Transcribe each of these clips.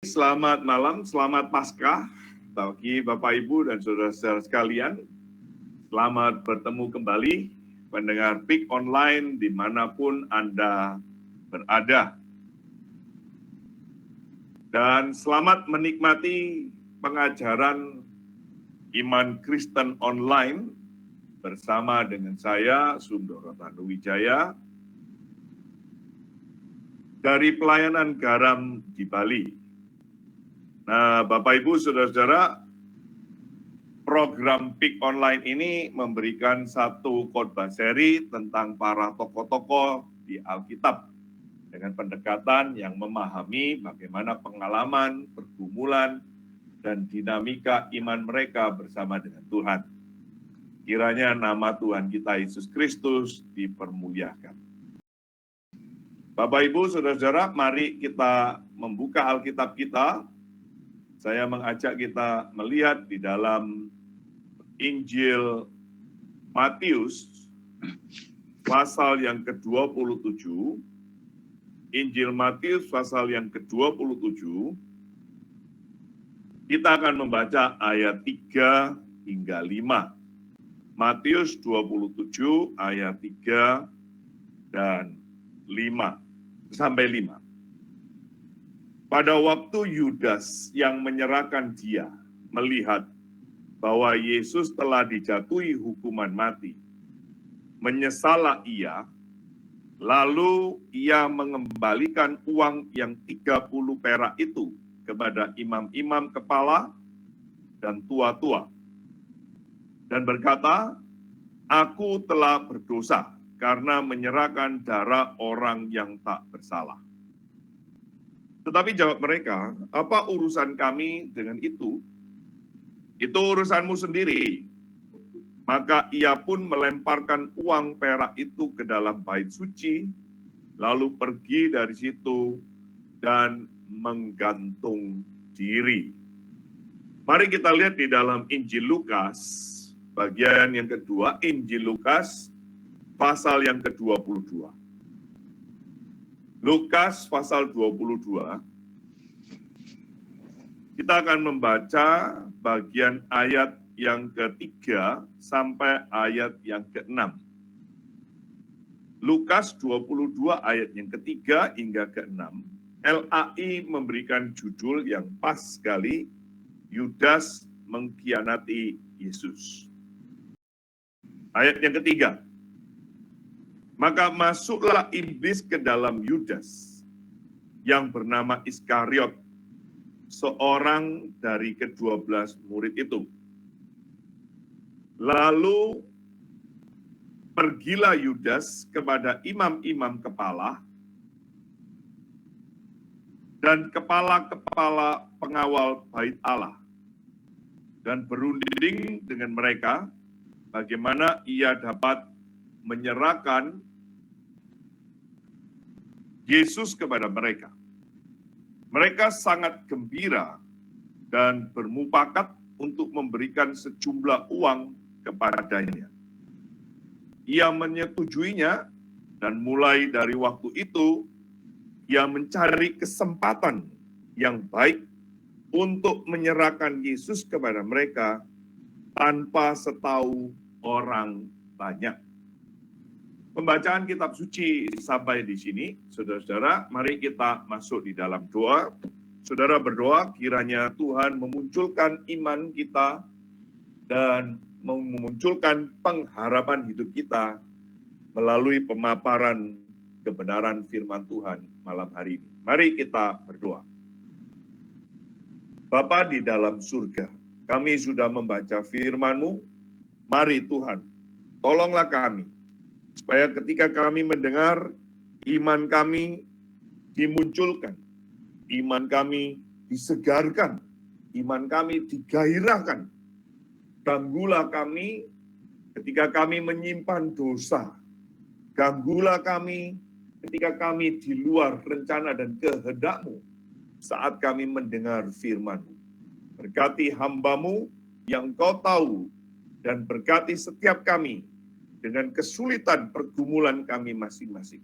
Selamat malam, selamat Paskah bagi Bapak Ibu dan saudara-saudara sekalian. Selamat bertemu kembali pendengar PIK Online dimanapun Anda berada. Dan selamat menikmati pengajaran Iman Kristen Online bersama dengan saya, Sundoro Tanuwijaya, dari Pelayanan Garam di Bali. Nah, Bapak Ibu, saudara-saudara, program PIK Online ini memberikan satu khotbah seri tentang para tokoh-tokoh di Alkitab dengan pendekatan yang memahami bagaimana pengalaman, pergumulan, dan dinamika iman mereka bersama dengan Tuhan. Kiranya nama Tuhan kita Yesus Kristus dipermuliakan. Bapak Ibu, saudara-saudara, mari kita membuka Alkitab kita. Saya mengajak kita melihat di dalam Injil Matius, pasal yang ke-27, Injil Matius pasal yang ke-27, kita akan membaca ayat 3 hingga 5. Matius 27 ayat 3 dan 5 sampai 5. Pada waktu Yudas yang menyerahkan dia melihat bahwa Yesus telah dijatuhi hukuman mati, menyesallah ia, lalu ia mengembalikan uang yang 30 perak itu kepada imam-imam kepala dan tua-tua, dan berkata, "Aku telah berdosa karena menyerahkan darah orang yang tak bersalah." Tetapi jawab mereka, "Apa urusan kami dengan itu? Itu urusanmu sendiri." Maka ia pun melemparkan uang perak itu ke dalam bait suci, lalu pergi dari situ dan menggantung diri. Mari kita lihat di dalam Injil Lukas, bagian yang kedua, Injil Lukas, pasal yang ke-22. Lukas pasal 22, kita akan membaca bagian ayat yang ke-3 sampai ayat yang ke-6. Lukas 22 ayat yang ke-3 hingga ke-6, LAI memberikan judul yang pas sekali, Yudas mengkhianati Yesus. Ayat yang ke-3, maka masuklah iblis ke dalam Yudas yang bernama Iskariot, seorang dari ke-12 murid itu. Lalu pergilah Yudas kepada imam-imam kepala dan kepala-kepala pengawal bait Allah dan berunding dengan mereka bagaimana ia dapat menyerahkan Yesus kepada mereka. Mereka sangat gembira dan bermufakat untuk memberikan sejumlah uang kepadanya. Ia menyetujuinya dan mulai dari waktu itu ia mencari kesempatan yang baik untuk menyerahkan Yesus kepada mereka tanpa setahu orang banyak. Pembacaan kitab suci sampai di sini, saudara-saudara, mari kita masuk di dalam doa. Saudara berdoa, kiranya Tuhan memunculkan iman kita dan memunculkan pengharapan hidup kita melalui pemaparan kebenaran firman Tuhan malam hari ini. Mari kita berdoa. Bapa di dalam surga, kami sudah membaca firman-Mu. Mari Tuhan, tolonglah kami, supaya ketika kami mendengar, iman kami dimunculkan, iman kami disegarkan, iman kami digairahkan. Ganggulah kami ketika kami menyimpan dosa. Ganggulah kami ketika kami di luar rencana dan kehendak-Mu saat kami mendengar firman-Mu. Berkati hamba-Mu yang Kau tahu dan berkati setiap kami dengan kesulitan pergumulan kami masing-masing.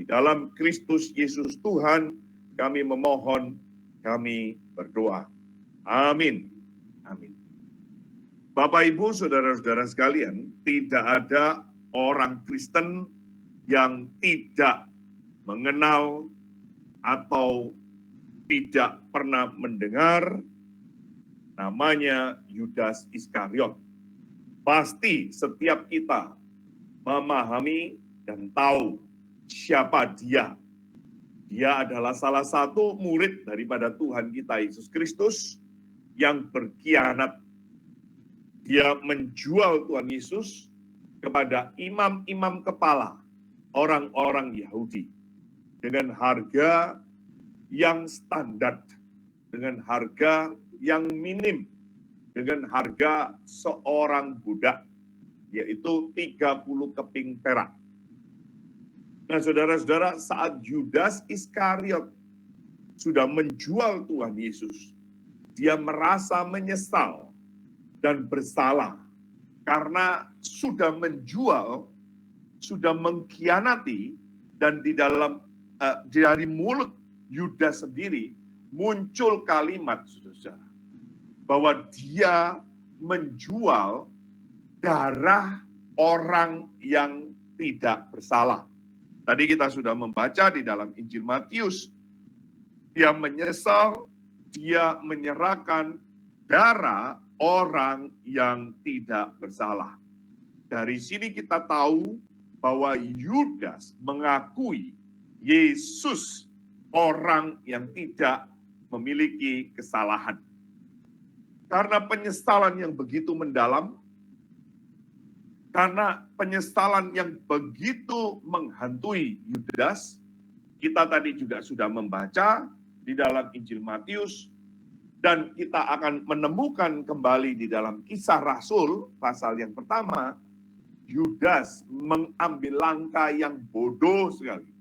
Di dalam Kristus Yesus Tuhan, kami memohon kami berdoa. Amin. Amin. Bapak, Ibu, saudara-saudara sekalian, tidak ada orang Kristen yang tidak mengenal atau tidak pernah mendengar namanya Yudas Iskariot. Pasti setiap kita memahami dan tahu siapa dia. Dia adalah salah satu murid daripada Tuhan kita Yesus Kristus yang berkhianat. Dia menjual Tuhan Yesus kepada imam-imam kepala, orang-orang Yahudi, dengan harga yang standar, dengan harga yang minim, dengan harga seorang budak, yaitu 30 keping perak. Nah, saudara-saudara, saat Yudas Iskariot sudah menjual Tuhan Yesus, dia merasa menyesal dan bersalah karena sudah menjual, sudah mengkhianati, dan di dalam dari mulut Yudas sendiri muncul kalimat, saudara, bahwa dia menjual darah orang yang tidak bersalah. Tadi kita sudah membaca di dalam Injil Matius, dia menyesal, dia menyerahkan darah orang yang tidak bersalah. Dari sini kita tahu bahwa Yudas mengakui Yesus orang yang tidak memiliki kesalahan. Karena penyesalan yang begitu mendalam, karena penyesalan yang begitu menghantui Yudas, kita tadi juga sudah membaca di dalam Injil Matius, dan kita akan menemukan kembali di dalam Kisah Rasul, pasal yang pertama, Yudas mengambil langkah yang bodoh sekali,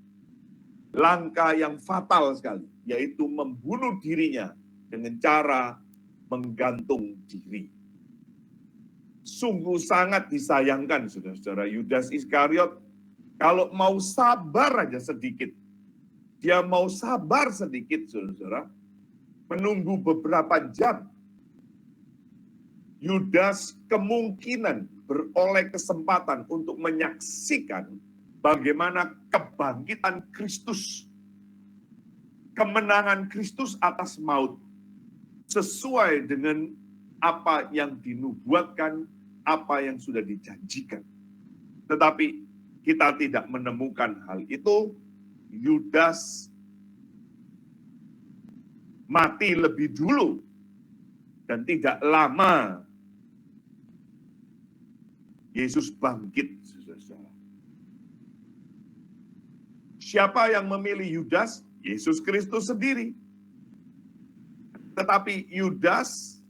langkah yang fatal sekali, yaitu membunuh dirinya dengan cara menggantung diri. Sungguh sangat disayangkan, saudara-saudara, Yudas Iskariot kalau mau sabar aja sedikit, dia mau sabar sedikit, saudara-saudara, menunggu beberapa jam, Yudas kemungkinan beroleh kesempatan untuk menyaksikan bagaimana kebangkitan Kristus, kemenangan Kristus atas maut, sesuai dengan apa yang dinubuatkan, apa yang sudah dijanjikan. Tetapi kita tidak menemukan hal itu. Yudas mati lebih dulu dan tidak lama Yesus bangkit. Siapa yang memilih Yudas? Yesus Kristus sendiri. Tetapi Yudas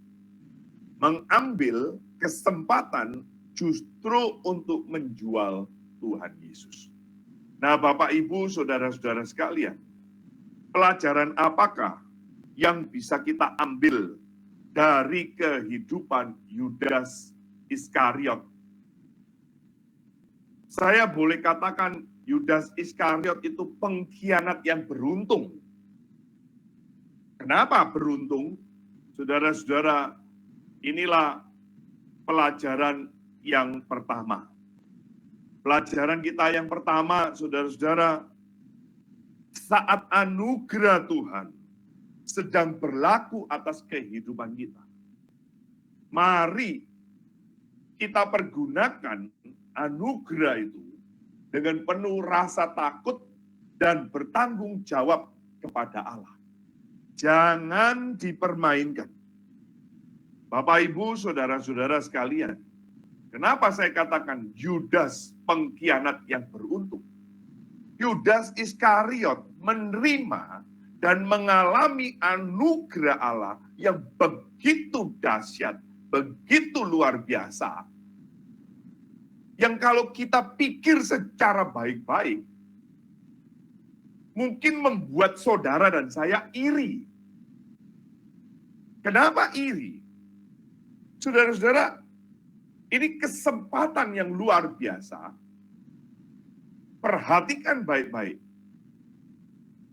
mengambil kesempatan justru untuk menjual Tuhan Yesus. Nah, Bapak, Ibu, saudara-saudara sekalian, pelajaran apakah yang bisa kita ambil dari kehidupan Yudas Iskariot? Saya boleh katakan Yudas Iskariot itu pengkhianat yang beruntung. Kenapa beruntung? Saudara-saudara, inilah pelajaran yang pertama. Pelajaran kita yang pertama, saudara-saudara, saat anugerah Tuhan sedang berlaku atas kehidupan kita, mari kita pergunakan anugerah itu dengan penuh rasa takut dan bertanggung jawab kepada Allah. Jangan dipermainkan. Bapak, Ibu, saudara-saudara sekalian, kenapa saya katakan Yudas pengkhianat yang beruntung? Yudas Iskariot menerima dan mengalami anugerah Allah yang begitu dahsyat, begitu luar biasa, yang kalau kita pikir secara baik-baik, mungkin membuat saudara dan saya iri. Kenapa iri? Saudara-saudara, ini kesempatan yang luar biasa. Perhatikan baik-baik.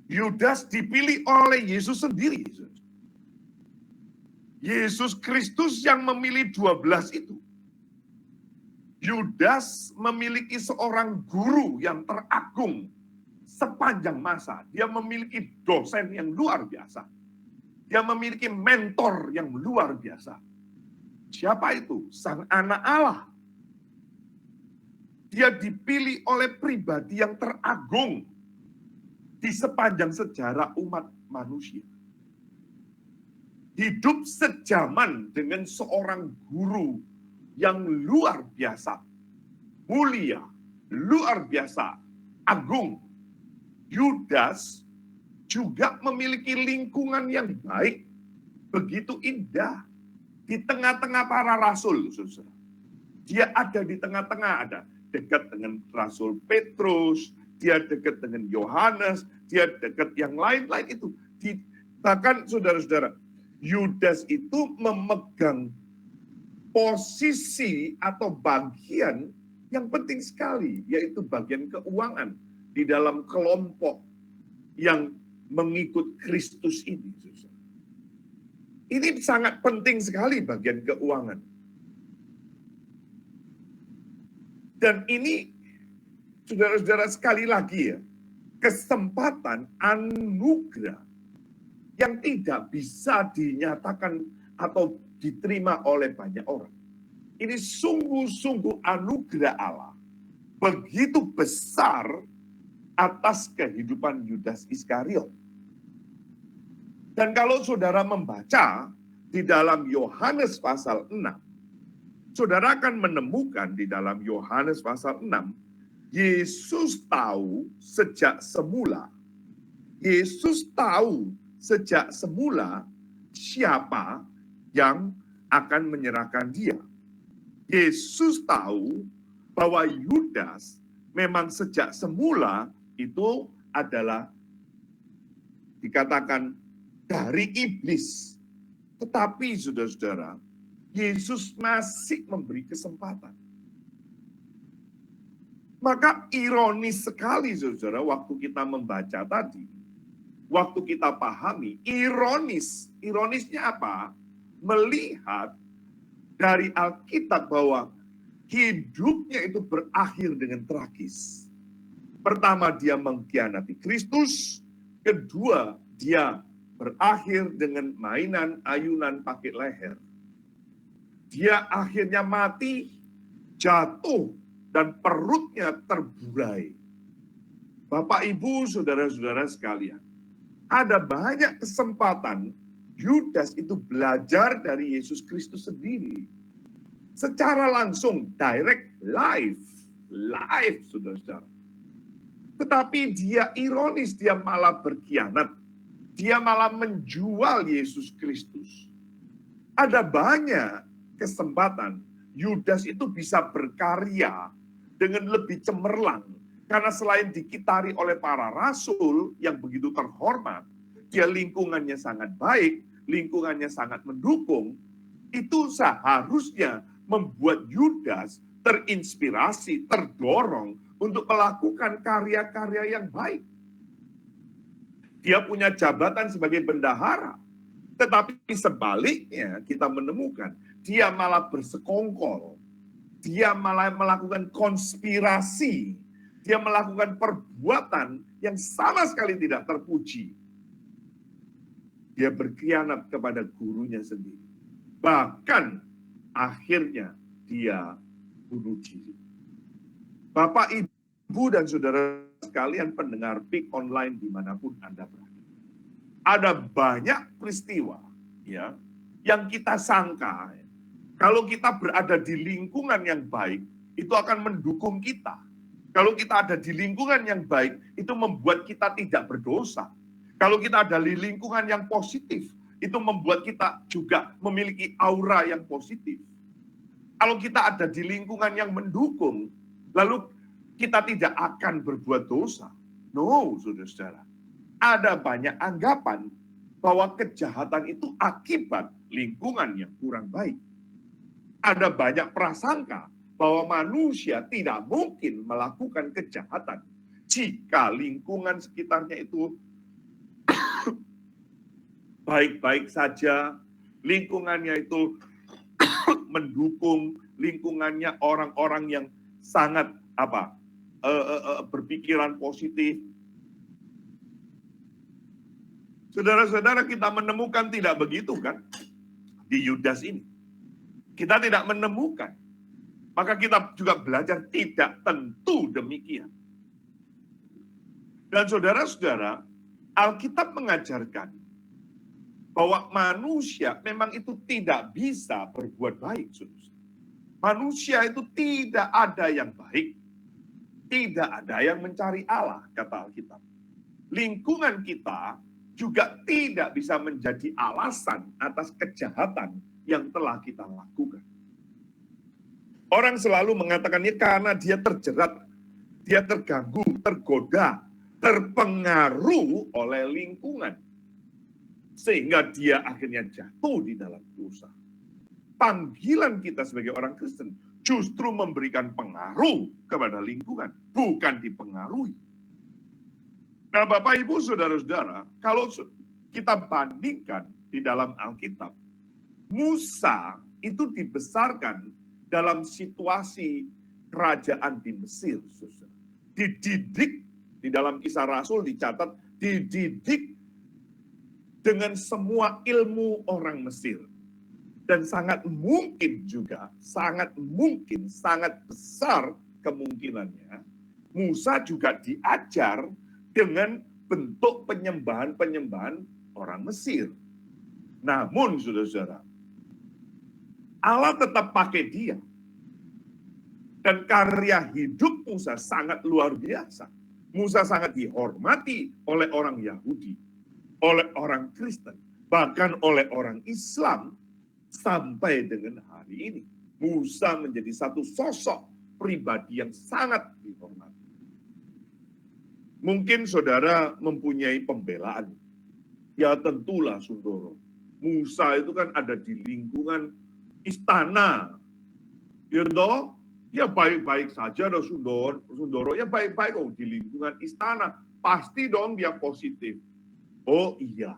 Yudas dipilih oleh Yesus sendiri. Yesus Kristus yang memilih 12 itu. Yudas memiliki seorang guru yang teragung sepanjang masa. Dia memiliki dosen yang luar biasa. Dia memiliki mentor yang luar biasa. Siapa itu? Sang Anak Allah. Dia dipilih oleh pribadi yang teragung di sepanjang sejarah umat manusia. Hidup sejaman dengan seorang guru yang luar biasa, mulia, luar biasa, agung. Yudas juga memiliki lingkungan yang baik, begitu indah. Di tengah-tengah para rasul, saudara. Dia ada di tengah-tengah, ada dekat dengan Rasul Petrus, dia dekat dengan Yohanes, dia dekat yang lain-lain itu. Bahkan saudara-saudara, Yudas itu memegang posisi atau bagian yang penting sekali, yaitu bagian keuangan di dalam kelompok yang mengikut Kristus ini. Ini sangat penting sekali bagian keuangan. Dan ini, saudara-saudara, sekali lagi ya, kesempatan anugerah yang tidak bisa dinyatakan atau diterima oleh banyak orang. Ini sungguh-sungguh anugerah Allah. Begitu besar atas kehidupan Yudas Iskariot. Dan kalau saudara membaca di dalam Yohanes pasal 6, saudara akan menemukan di dalam Yohanes pasal 6, Yesus tahu sejak semula. Yesus tahu sejak semula siapa yang akan menyerahkan dia. Yesus tahu bahwa Yudas memang sejak semula itu adalah dikatakan dari iblis. Tetapi saudara-saudara, Yesus masih memberi kesempatan. Maka ironis sekali saudara, waktu kita membaca tadi, waktu kita pahami, ironisnya apa? Melihat dari Alkitab bahwa hidupnya itu berakhir dengan tragis. Pertama, dia mengkhianati Kristus. Kedua, dia berakhir dengan mainan ayunan pakai leher. Dia akhirnya mati, jatuh, dan perutnya terburai. Bapak, Ibu, saudara-saudara sekalian, ada banyak kesempatan Yudas itu belajar dari Yesus Kristus sendiri. Secara langsung, direct, live, saudara-saudara. Tetapi dia ironis, dia malah berkhianat. Dia malah menjual Yesus Kristus. Ada banyak kesempatan Yudas itu bisa berkarya dengan lebih cemerlang. Karena selain dikitari oleh para rasul yang begitu terhormat, dia lingkungannya sangat baik, lingkungannya sangat mendukung, itu seharusnya membuat Yudas terinspirasi, terdorong untuk melakukan karya-karya yang baik. Dia punya jabatan sebagai bendahara. Tetapi sebaliknya kita menemukan, dia malah bersekongkol. Dia malah melakukan konspirasi. Dia melakukan perbuatan yang sama sekali tidak terpuji. Dia berkhianat kepada gurunya sendiri. Bahkan akhirnya dia bunuh diri. Bapak, Ibu, dan saudara sekalian pendengar PIK online dimanapun Anda berada. Ada banyak peristiwa ya yang kita sangka kalau kita berada di lingkungan yang baik itu akan mendukung kita. Kalau kita ada di lingkungan yang baik itu membuat kita tidak berdosa. Kalau kita ada di lingkungan yang positif itu membuat kita juga memiliki aura yang positif. Kalau kita ada di lingkungan yang mendukung lalu kita tidak akan berbuat dosa. No, saudara-saudara. Ada banyak anggapan bahwa kejahatan itu akibat lingkungan yang kurang baik. Ada banyak prasangka bahwa manusia tidak mungkin melakukan kejahatan jika lingkungan sekitarnya itu baik-baik saja, lingkungannya itu mendukung, lingkungannya orang-orang yang sangat berpikiran positif. Saudara-saudara, kita menemukan tidak begitu kan di Yudas ini. Kita tidak menemukan. Maka kita juga belajar tidak tentu demikian. Dan saudara-saudara, Alkitab mengajarkan bahwa manusia memang itu tidak bisa berbuat baik. Manusia itu tidak ada yang baik. Tidak ada yang mencari Allah, kata Alkitab. Lingkungan kita juga tidak bisa menjadi alasan atas kejahatan yang telah kita lakukan. Orang selalu mengatakannya karena dia terjerat, dia terganggu, tergoda, terpengaruh oleh lingkungan. Sehingga dia akhirnya jatuh di dalam dosa. Panggilan kita sebagai orang Kristen justru memberikan pengaruh kepada lingkungan, bukan dipengaruhi. Nah, Bapak, Ibu, Saudara-saudara, kalau kita bandingkan di dalam Alkitab, Musa itu dibesarkan dalam situasi kerajaan di Mesir. Dididik, di dalam Kisah Rasul dicatat, dididik dengan semua ilmu orang Mesir. Dan sangat mungkin juga, sangat besar kemungkinannya, Musa juga diajar dengan bentuk penyembahan-penyembahan orang Mesir. Namun, saudara-saudara, Allah tetap pakai dia. Dan karya hidup Musa sangat luar biasa. Musa sangat dihormati oleh orang Yahudi, oleh orang Kristen, bahkan oleh orang Islam, sampai dengan hari ini. Musa menjadi satu sosok pribadi yang sangat dihormati. Mungkin saudara mempunyai pembelaan. Ya tentulah, Sundoro. Musa itu kan ada di lingkungan istana. Ya baik-baik saja dong Sundoro. Ya baik-baik di lingkungan istana. Pasti dong dia positif. Oh iya.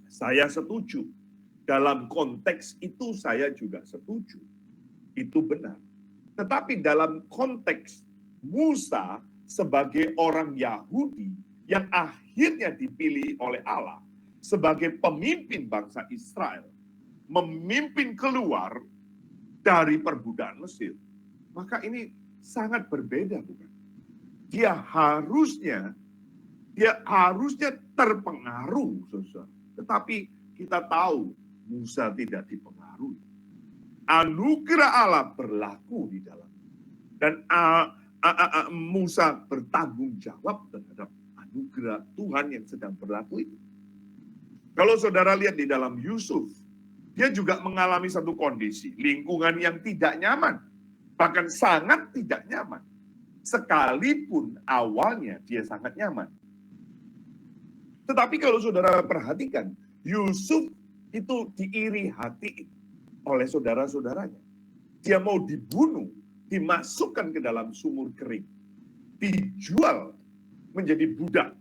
Saya setuju. Dalam konteks itu saya juga setuju. Itu benar. Tetapi dalam konteks Musa sebagai orang Yahudi yang akhirnya dipilih oleh Allah sebagai pemimpin bangsa Israel, memimpin keluar dari perbudakan Mesir, maka ini sangat berbeda, bukan? Dia harusnya terpengaruh, saudara. Tetapi kita tahu Musa tidak dipengaruhi. Anugerah Allah berlaku di dalam. Dan Musa bertanggung jawab terhadap anugerah Tuhan yang sedang berlaku itu. Kalau saudara lihat di dalam Yusuf, dia juga mengalami satu kondisi, lingkungan yang tidak nyaman. Bahkan sangat tidak nyaman. Sekalipun awalnya dia sangat nyaman. Tetapi kalau saudara perhatikan, Yusuf itu diiri hati oleh saudara-saudaranya. Dia mau dibunuh, dimasukkan ke dalam sumur kering, dijual menjadi budak.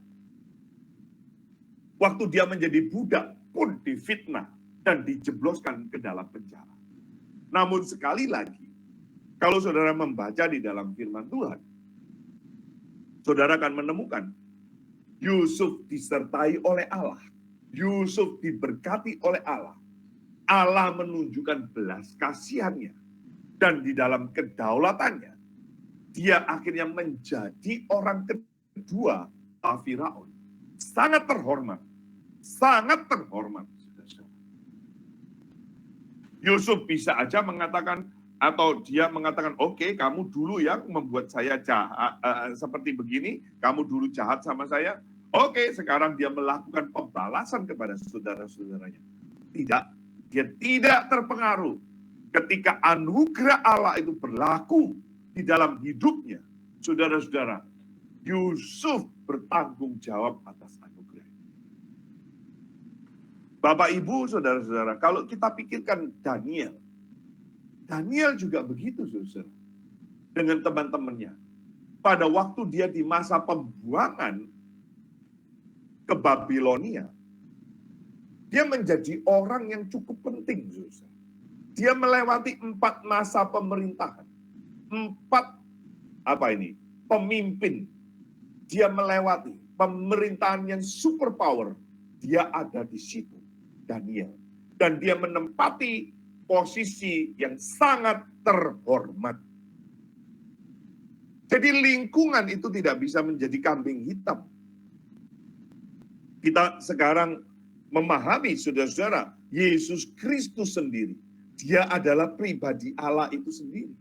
Waktu dia menjadi budak pun difitnah dan dijebloskan ke dalam penjara. Namun sekali lagi, kalau saudara membaca di dalam firman Tuhan, saudara akan menemukan Yusuf disertai oleh Allah. Yusuf diberkati oleh Allah. Allah menunjukkan belas kasihannya. Dan di dalam kedaulatannya, dia akhirnya menjadi orang kedua Firaun. Sangat terhormat. Sangat terhormat. Yusuf bisa aja mengatakan, atau dia mengatakan, oke, kamu dulu yang membuat saya jahat, seperti begini, kamu dulu jahat sama saya. Oke, sekarang dia melakukan pembalasan kepada saudara-saudaranya. Tidak, dia tidak terpengaruh. Ketika anugerah Allah itu berlaku di dalam hidupnya, saudara-saudara, Yusuf bertanggung jawab atas anugerah. Bapak, Ibu, saudara-saudara, kalau kita pikirkan Daniel juga begitu, saudara, dengan teman-temannya. Pada waktu dia di masa pembuangan ke Babilonia, Dia menjadi orang yang cukup penting, saudara. Dia melewati 4 masa pemerintahan. 4 pemimpin. Dia melewati pemerintahan yang super power. Dia ada di situ, Daniel. Dan dia menempati posisi yang sangat terhormat. Jadi lingkungan itu tidak bisa menjadi kambing hitam. Kita sekarang memahami, saudara-saudara, Yesus Kristus sendiri. Dia adalah pribadi Allah itu sendiri.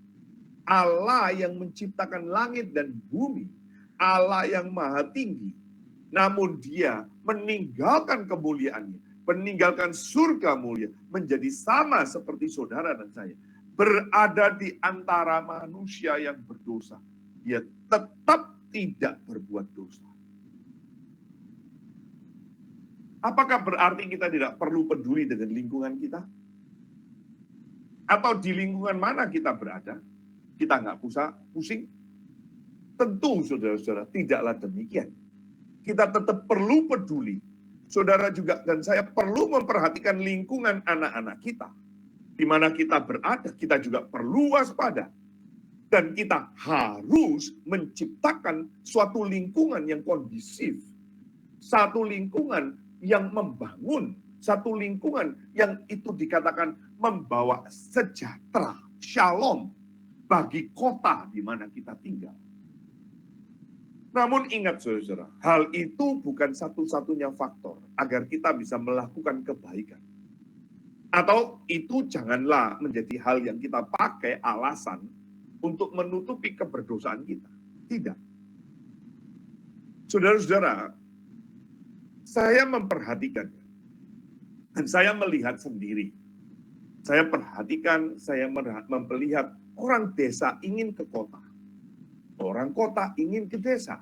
Allah yang menciptakan langit dan bumi. Allah yang maha tinggi. Namun dia meninggalkan kemuliaannya. Meninggalkan surga mulia. Menjadi sama seperti saudara dan saya. Berada di antara manusia yang berdosa. Dia tetap tidak berbuat dosa. Apakah berarti kita tidak perlu peduli dengan lingkungan kita? Atau di lingkungan mana kita berada? Kita nggak usah pusing? Tentu, saudara-saudara, tidaklah demikian. Kita tetap perlu peduli. Saudara juga dan saya perlu memperhatikan lingkungan anak-anak kita. Di mana kita berada, kita juga perlu waspada. Dan kita harus menciptakan suatu lingkungan yang kondisif. Satu lingkungan yang membangun, satu lingkungan yang itu dikatakan membawa sejahtera, shalom bagi kota di mana kita tinggal. Namun ingat saudara, hal itu bukan satu-satunya faktor agar kita bisa melakukan kebaikan. Atau itu janganlah menjadi hal yang kita pakai alasan untuk menutupi keberdosaan kita. Tidak. Saudara-saudara, saya memperhatikan dan saya melihat sendiri. Saya perhatikan, saya melihat orang desa ingin ke kota. Orang kota ingin ke desa.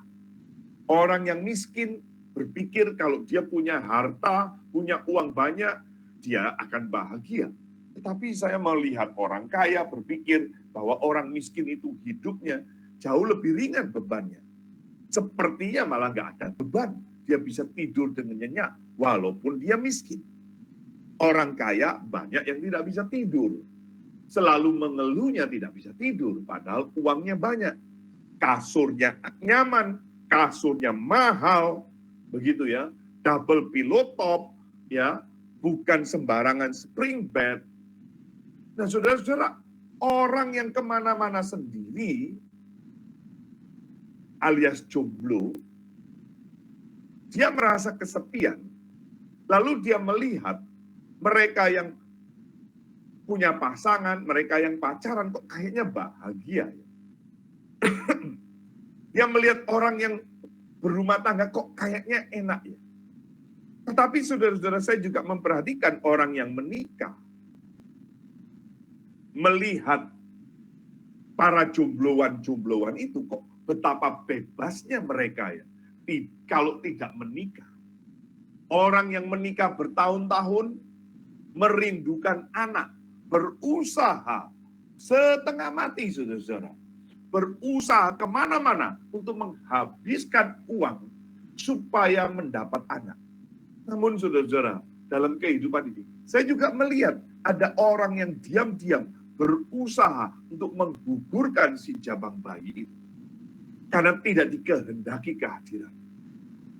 Orang yang miskin berpikir kalau dia punya harta, punya uang banyak, dia akan bahagia. Tetapi saya melihat orang kaya berpikir bahwa orang miskin itu hidupnya jauh lebih ringan bebannya. Sepertinya malah nggak ada beban. Dia bisa tidur dengan nyenyak walaupun dia miskin. Orang kaya banyak yang tidak bisa tidur. Selalu mengeluhnya tidak bisa tidur padahal uangnya banyak. Kasurnya nyaman, kasurnya mahal, begitu ya. Double pillow top, ya, bukan sembarangan spring bed. Nah, saudara-saudara, orang yang kemana-mana sendiri, alias jomblo, dia merasa kesepian, lalu dia melihat mereka yang punya pasangan, mereka yang pacaran kok kayaknya bahagia. Dia melihat orang yang berumah tangga kok kayaknya enak ya. Tetapi saudara-saudara saya juga memperhatikan orang yang menikah. Melihat para jombloan-jombloan itu kok betapa bebasnya mereka ya. Kalau tidak menikah. Orang yang menikah bertahun-tahun merindukan anak, berusaha setengah mati saudara-saudara. Berusaha kemana-mana untuk menghabiskan uang supaya mendapat anak. Namun saudara-saudara, dalam kehidupan ini, saya juga melihat ada orang yang diam-diam berusaha untuk menggugurkan si jabang bayi itu. Karena tidak dikehendaki kehadiran.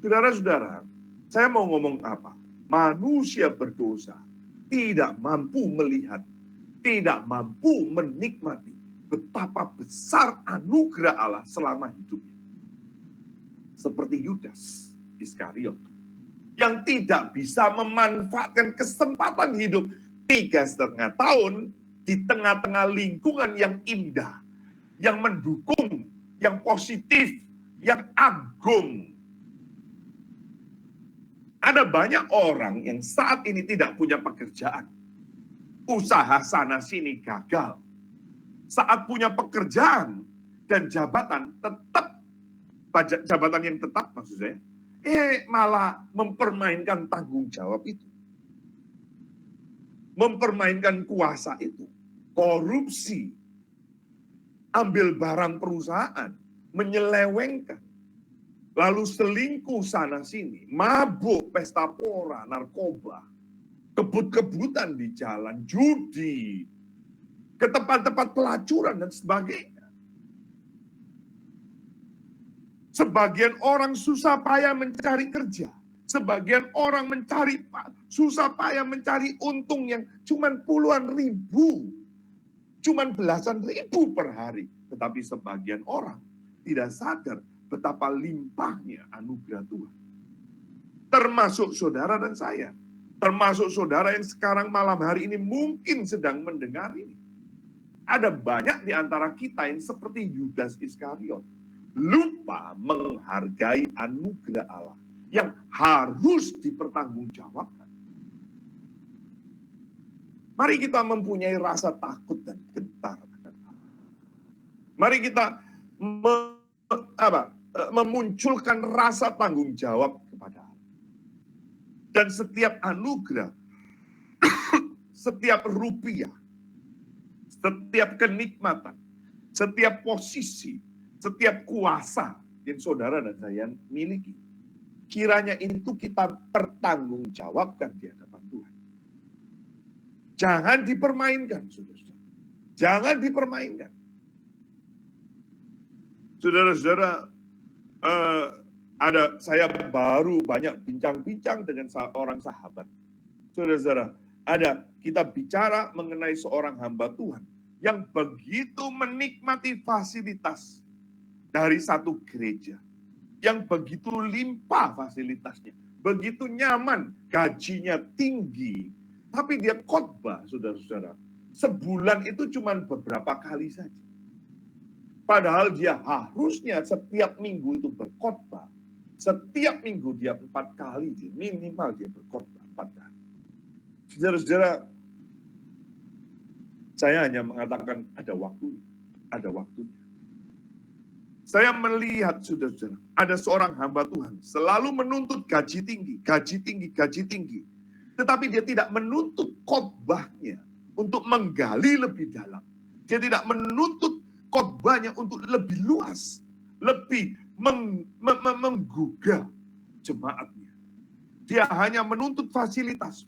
Saudara-saudara, saya mau ngomong apa? Manusia berdosa tidak mampu melihat, tidak mampu menikmati betapa besar anugerah Allah selama hidupnya. Seperti Yudas Iskariot yang tidak bisa memanfaatkan kesempatan hidup 3,5 tahun di tengah-tengah lingkungan yang indah, yang mendukung, yang positif, yang agung. Ada banyak orang yang saat ini tidak punya pekerjaan. Usaha sana-sini gagal. Saat punya pekerjaan dan jabatan tetap, jabatan yang tetap maksud saya, malah mempermainkan tanggung jawab itu. Mempermainkan kuasa itu. Korupsi. Ambil barang perusahaan. Menyelewengkan. Lalu selingkuh sana-sini. Mabuk, pesta pora, narkoba. kebut-kebutan di jalan, judi, ke tempat-tempat pelacuran dan sebagainya. Sebagian orang susah payah mencari kerja. Sebagian orang susah payah mencari untung yang cuma puluhan ribu. Cuma belasan ribu per hari. Tetapi sebagian orang tidak sadar betapa limpahnya anugerah Tuhan. Termasuk saudara dan saya. Termasuk saudara yang sekarang malam hari ini mungkin sedang mendengar ini. Ada banyak di antara kita yang seperti Yudas Iskariot. Lupa menghargai anugerah Allah yang harus dipertanggungjawabkan. Mari kita mempunyai rasa takut dan gentar. Mari kita memunculkan rasa tanggung jawab kepada Allah. Dan setiap anugerah, setiap rupiah, setiap kenikmatan, setiap posisi, setiap kuasa yang saudara dan saya miliki, kiranya itu kita pertanggungjawabkan di hadapan Tuhan. Jangan dipermainkan, saudara-saudara. Jangan dipermainkan. Saudara-saudara, saya baru banyak bincang-bincang dengan seorang sahabat. Saudara-saudara, kita bicara mengenai seorang hamba Tuhan yang begitu menikmati fasilitas dari satu gereja, yang begitu limpah fasilitasnya, begitu nyaman, gajinya tinggi, tapi dia khotbah, saudara-saudara, sebulan itu cuma beberapa kali saja. Padahal dia harusnya setiap minggu itu berkhotbah. Setiap minggu dia 4 kali, minimal dia berkhotbah 4 kali. Saudara-saudara, saya hanya mengatakan ada waktunya. Saya melihat, saudara-saudara, ada seorang hamba Tuhan selalu menuntut gaji tinggi. Tetapi dia tidak menuntut khotbahnya untuk menggali lebih dalam. Dia tidak menuntut khotbahnya untuk lebih luas, lebih menggugah jemaatnya. Dia hanya menuntut fasilitas.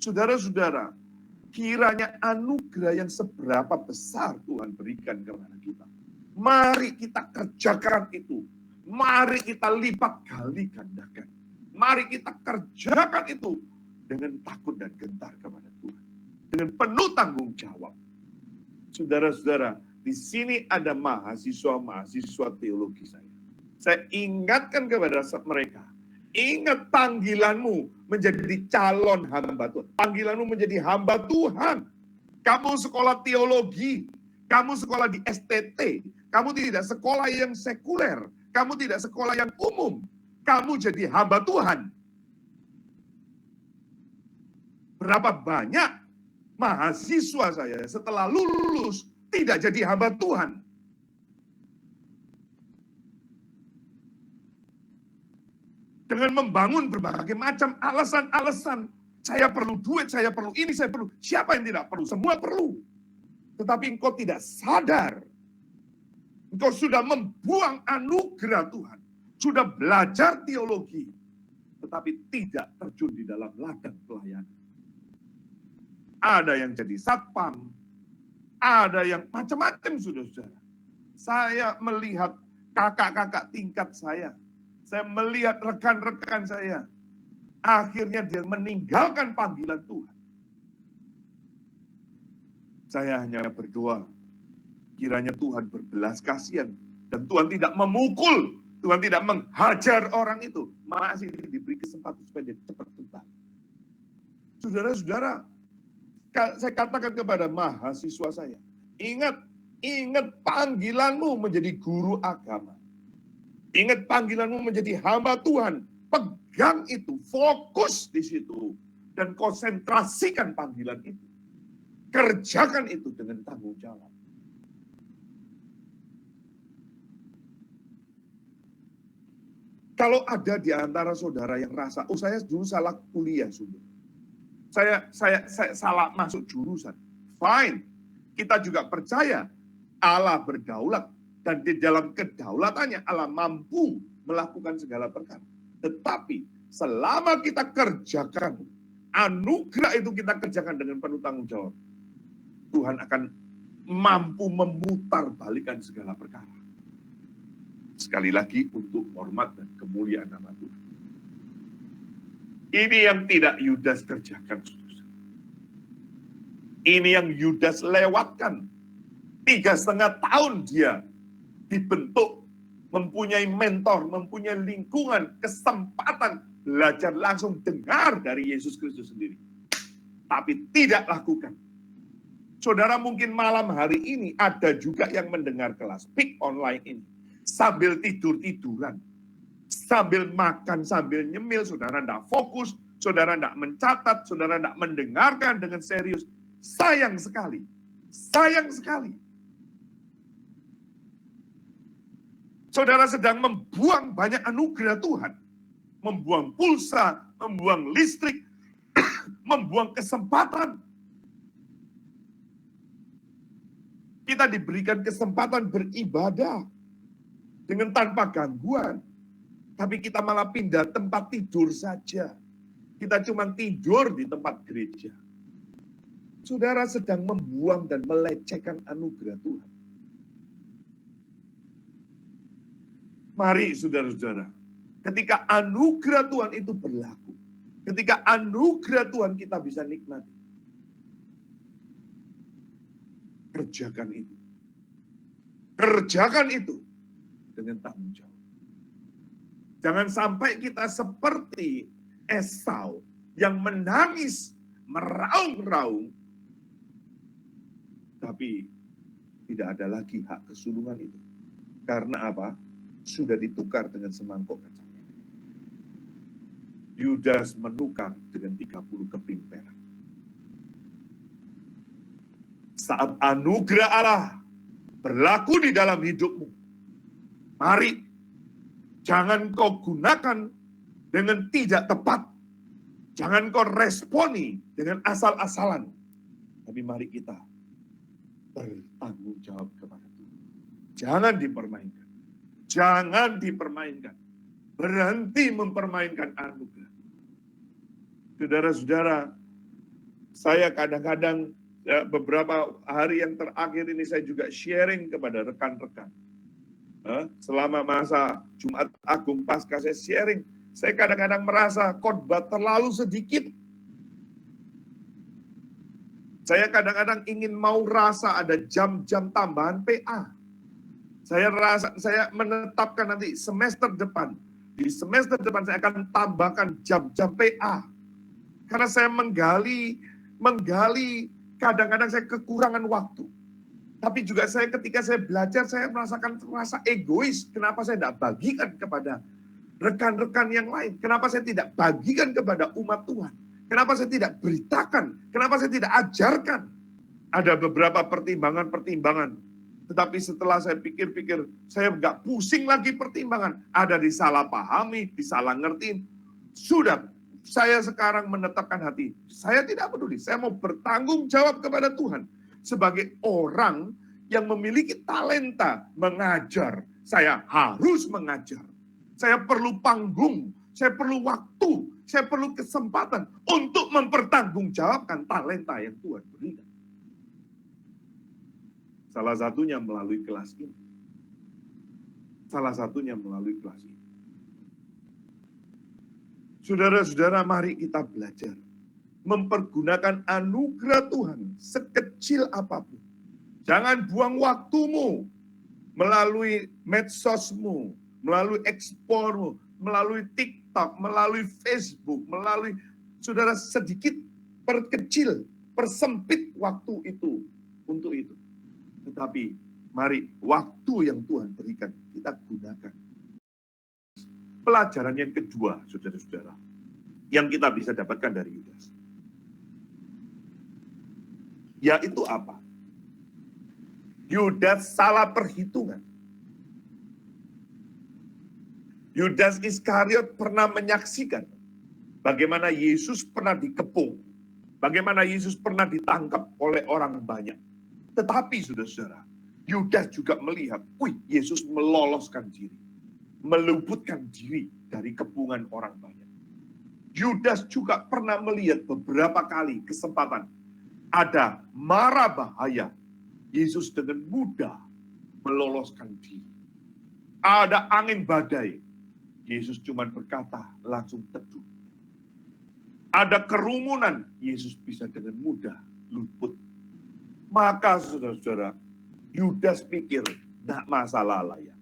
Saudara-saudara, kiranya anugerah yang seberapa besar Tuhan berikan kepada kita, mari kita kerjakan itu. Mari kita lipat gali gandakan. Mari kita kerjakan itu dengan takut dan gentar kepada Tuhan. Dengan penuh tanggung jawab. Saudara-saudara, di sini ada mahasiswa teologi saya. Saya ingatkan kepada mereka, ingat panggilanmu menjadi calon hamba Tuhan. Panggilanmu menjadi hamba Tuhan. Kamu sekolah teologi, kamu sekolah di STT, kamu tidak sekolah yang sekuler, kamu tidak sekolah yang umum. Kamu jadi hamba Tuhan. Berapa banyak mahasiswa saya setelah lulus tidak jadi hamba Tuhan. Dengan membangun berbagai macam alasan-alasan. Saya perlu duit, saya perlu ini, saya perlu. Siapa yang tidak perlu? Semua perlu. Tetapi engkau tidak sadar. Engkau sudah membuang anugerah Tuhan. Sudah belajar teologi. Tetapi tidak terjun di dalam ladang pelayanan. Ada yang jadi satpam. Ada yang macam-macam, saudara-saudara. Saya melihat kakak-kakak tingkat saya. Saya melihat rekan-rekan saya. Akhirnya dia meninggalkan panggilan Tuhan. Saya hanya berdoa. Kiranya Tuhan berbelas kasihan. Dan Tuhan tidak memukul. Tuhan tidak menghajar orang itu. Masih diberi kesempatan supaya dia cepat kembali. Saudara-saudara, saya katakan kepada mahasiswa saya. Ingat panggilanmu menjadi guru agama. Ingat panggilanmu menjadi hamba Tuhan. Pegang itu, fokus di situ. Dan konsentrasikan panggilan itu. Kerjakan itu dengan tanggung jawab. Kalau ada di antara saudara yang rasa, saya dulu salah kuliah, saudara. Saya salah masuk jurusan. Fine. Kita juga percaya Allah berdaulat. Dan di dalam kedaulatannya Allah mampu melakukan segala perkara. Tetapi selama kita kerjakan, anugerah itu kita kerjakan dengan penuh tanggung jawab, Tuhan akan mampu memutar balikan segala perkara. Sekali lagi untuk hormat dan kemuliaan nama Tuhan. Ini yang tidak Yudas kerjakan. Ini yang Yudas lewatkan. 3,5 tahun dia dibentuk, mempunyai mentor, mempunyai lingkungan, kesempatan belajar langsung dengar dari Yesus Kristus sendiri. Tapi tidak lakukan. Saudara, mungkin malam hari ini ada juga yang mendengar kelas Peak Online ini sambil tidur-tiduran, sambil makan, sambil nyemil. Saudara tidak fokus, saudara tidak mencatat, saudara tidak mendengarkan dengan serius. Sayang sekali, sayang sekali. Saudara sedang membuang banyak anugerah Tuhan, membuang pulsa, membuang listrik, membuang kesempatan. Kita diberikan kesempatan beribadah dengan tanpa gangguan, tapi kita malah pindah tempat tidur saja. Kita cuma tidur di tempat gereja. Saudara sedang membuang dan melecehkan anugerah Tuhan. Mari saudara-saudara, ketika anugerah Tuhan itu berlaku, ketika anugerah Tuhan kita bisa nikmati, kerjakan itu. Kerjakan itu dengan tanggung jawab. Jangan sampai kita seperti Esau yang menangis, meraung-raung, tapi tidak ada lagi hak kesulungan itu. Karena apa? Sudah ditukar dengan semangkuk kacang. Yudas menukar dengan 30 keping perak. Saat anugerah Allah berlaku di dalam hidupmu, mari jangan kau gunakan dengan tidak tepat. Jangan kau responi dengan asal-asalan. Tapi mari kita bertanggung jawab kepada Tuhan. Jangan dipermainkan. Jangan dipermainkan. Berhenti mempermainkan anugerah. Saudara-saudara, saya kadang-kadang beberapa hari yang terakhir ini saya juga sharing kepada rekan-rekan. Selama masa Jumat Agung Paskah saya sharing. Saya kadang-kadang merasa khotbah terlalu sedikit. Saya kadang-kadang ingin mau rasa ada jam-jam tambahan PA. Saya menetapkan nanti semester depan. Di semester depan saya akan tambahkan jam-jam PA. Karena saya menggali, kadang-kadang saya kekurangan waktu. Tapi juga ketika saya belajar, saya merasa egois. Kenapa saya tidak bagikan kepada rekan-rekan yang lain? Kenapa saya tidak bagikan kepada umat Tuhan? Kenapa saya tidak beritakan? Kenapa saya tidak ajarkan? Ada beberapa pertimbangan-pertimbangan. Tetapi setelah saya pikir-pikir, saya nggak pusing lagi pertimbangan. Ada disalahpahami, disalah ngertiin. Sudah, saya sekarang menetapkan hati. Saya tidak peduli, saya mau bertanggung jawab kepada Tuhan. Sebagai orang yang memiliki talenta mengajar, saya harus mengajar. Saya perlu panggung, saya perlu waktu, saya perlu kesempatan untuk mempertanggungjawabkan talenta yang Tuhan berikan. Salah satunya melalui kelas ini. Salah satunya melalui kelas ini. Saudara-saudara, mari kita belajar. Mempergunakan anugerah Tuhan sekecil apapun. Jangan buang waktumu melalui medsosmu, melalui explore-mu, melalui TikTok, melalui Facebook, melalui saudara sedikit perkecil, persempit waktu itu untuk itu. Tetapi mari waktu yang Tuhan berikan kita gunakan. Pelajaran yang kedua, saudara-saudara, yang kita bisa dapatkan dari Yudas, yaitu apa? Yudas salah perhitungan. Yudas Iskariot pernah menyaksikan bagaimana Yesus pernah dikepung, bagaimana Yesus pernah ditangkap oleh orang banyak. Tetapi saudara-saudara, Yudas juga melihat, Yesus meloloskan diri, meluputkan diri dari kepungan orang banyak. Yudas juga pernah melihat beberapa kali kesempatan. Ada mara bahaya. Yesus dengan mudah meloloskan diri. Ada angin badai. Yesus cuma berkata, langsung teduh. Ada kerumunan. Yesus bisa dengan mudah luput. Maka saudara-saudara, Yudas pikir, tidak masalah lah ya.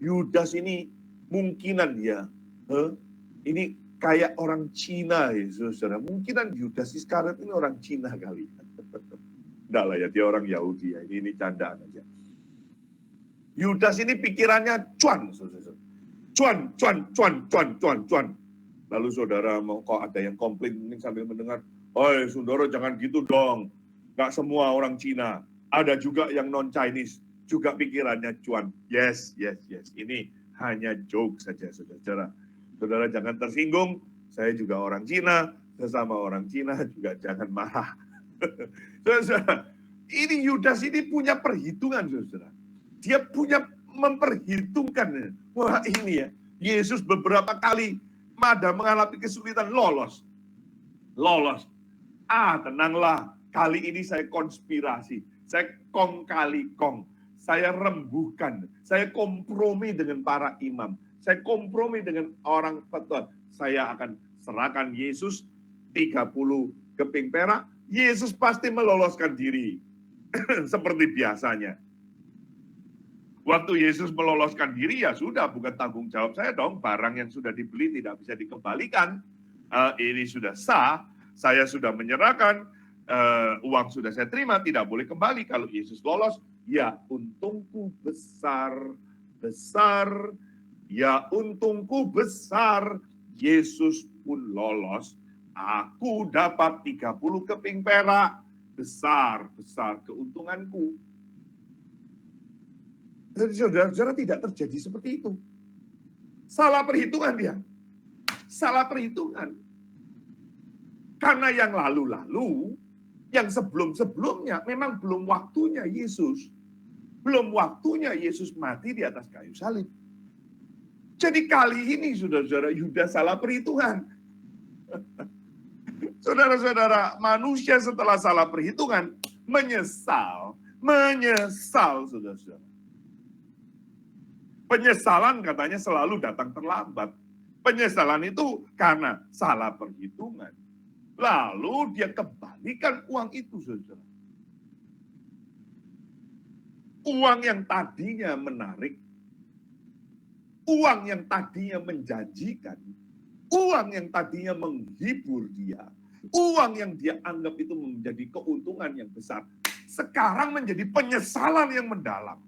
Yudas ini mungkinan dia, ini kayak orang Cina ya saudara. Mungkinan Yudas Iskariot ini orang Cina kali. Enggak lah ya, dia orang Yahudi ya. Ini candaan aja. Yudas ini pikirannya cuan, saudara. Cuan. Lalu saudara mau kok ada yang komplain sambil mendengar, "Oi, saudara jangan gitu dong. Enggak semua orang Cina. Ada juga yang non-Chinese juga pikirannya cuan." Yes. Ini hanya joke saja, saudara. Saudara jangan tersinggung. Saya juga orang Cina. Sesama orang Cina juga jangan marah. Saudara, ini Yudas ini punya perhitungan, saudara. Dia punya memperhitungkan. Wah ini ya, Yesus beberapa kali mengalami kesulitan lolos. Tenanglah, kali ini saya konspirasi. Saya kong kali kong. Saya rembuhkan. Saya kompromi dengan para imam. Saya kompromi dengan orang petua. Saya akan serahkan Yesus 30 keping perak. Yesus pasti meloloskan diri. Seperti biasanya. Waktu Yesus meloloskan diri, ya sudah, bukan tanggung jawab saya dong. Barang yang sudah dibeli tidak bisa dikembalikan. Ini sudah sah, saya sudah menyerahkan, uang sudah saya terima, tidak boleh kembali. Kalau Yesus lolos, ya untungku besar. Ya untungku besar. Yesus pun lolos. Aku dapat 30 keping perak. Besar keuntunganku. Saudara-saudara, tidak terjadi seperti itu. Salah perhitungan dia. Salah perhitungan. Karena yang lalu-lalu, yang sebelum-sebelumnya, memang belum waktunya Yesus. Belum waktunya Yesus mati di atas kayu salib. Jadi kali ini, saudara-saudara, Yudas salah perhitungan. Saudara-saudara, manusia setelah salah perhitungan, menyesal, saudara-saudara. Penyesalan katanya selalu datang terlambat. Penyesalan itu karena salah perhitungan. Lalu dia kembalikan uang itu, saudara. Uang yang tadinya menarik, uang yang tadinya menjanjikan, uang yang tadinya menghibur dia, uang yang dia anggap itu menjadi keuntungan yang besar, sekarang menjadi penyesalan yang mendalam.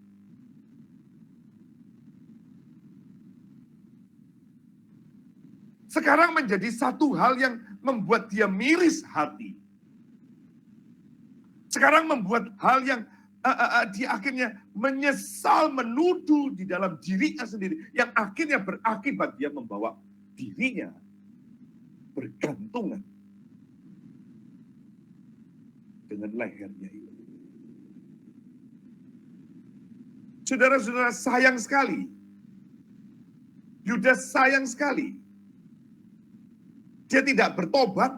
Sekarang menjadi satu hal yang membuat dia miris hati. Sekarang membuat hal yang dia akhirnya menyesal, menuduh di dalam dirinya sendiri. Yang akhirnya berakibat dia membawa dirinya bergantungan dengan lehernya itu. Saudara-saudara, sayang sekali. Yudas sayang sekali. Dia tidak bertobat.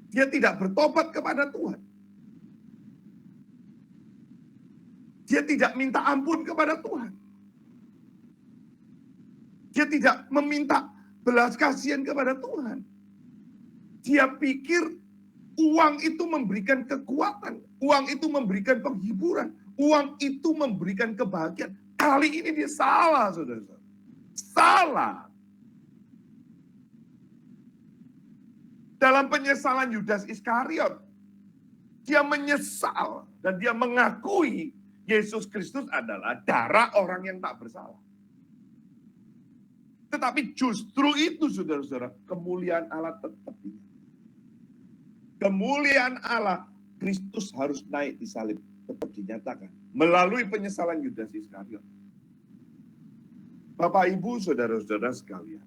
Dia tidak bertobat kepada Tuhan. Dia tidak minta ampun kepada Tuhan. Dia tidak meminta belas kasihan kepada Tuhan. Dia pikir uang itu memberikan kekuatan. Uang itu memberikan penghiburan. Uang itu memberikan kebahagiaan. Kali ini dia salah, saudara-saudara. Salah. Dalam penyesalan Yudas Iskariot, dia menyesal dan dia mengakui Yesus Kristus adalah darah orang yang tak bersalah. Tetapi justru itu, saudara-saudara, kemuliaan Allah tetap. Kemuliaan Allah, Kristus harus naik di salib, tetap dinyatakan melalui penyesalan Yudas Iskariot. Bapak, Ibu, saudara-saudara sekalian,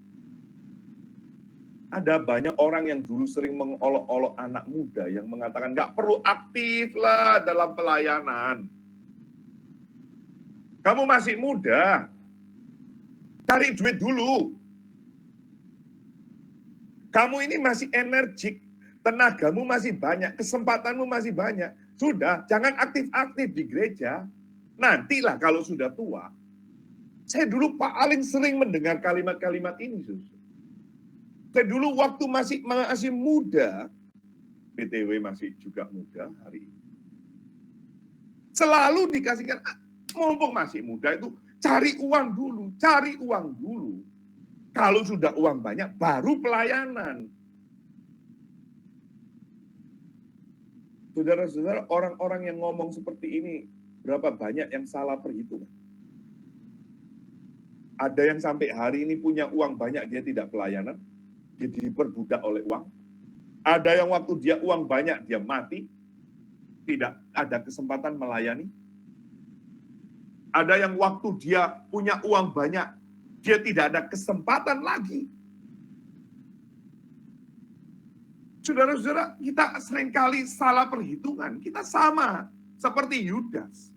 ada banyak orang yang dulu sering mengolok-olok anak muda yang mengatakan nggak perlu aktif lah dalam pelayanan. Kamu masih muda, cari duit dulu. Kamu ini masih energik, tenagamu masih banyak, kesempatanmu masih banyak. Sudah, jangan aktif-aktif di gereja. Nantilah kalau sudah tua. Saya dulu paling sering mendengar kalimat-kalimat ini. Saya dulu waktu masih muda, BTW masih juga muda hari ini. Selalu dikasihkan, mumpung masih muda itu cari uang dulu. Kalau sudah uang banyak, baru pelayanan. Saudara-saudara, orang-orang yang ngomong seperti ini, berapa banyak yang salah perhitungan? Ada yang sampai hari ini punya uang banyak, dia tidak pelayanan, dia diperbudak oleh uang. Ada yang waktu dia uang banyak, dia mati, tidak ada kesempatan melayani. Ada yang waktu dia punya uang banyak, dia tidak ada kesempatan lagi. Saudara-saudara, kita seringkali salah perhitungan. Kita sama seperti Yudas.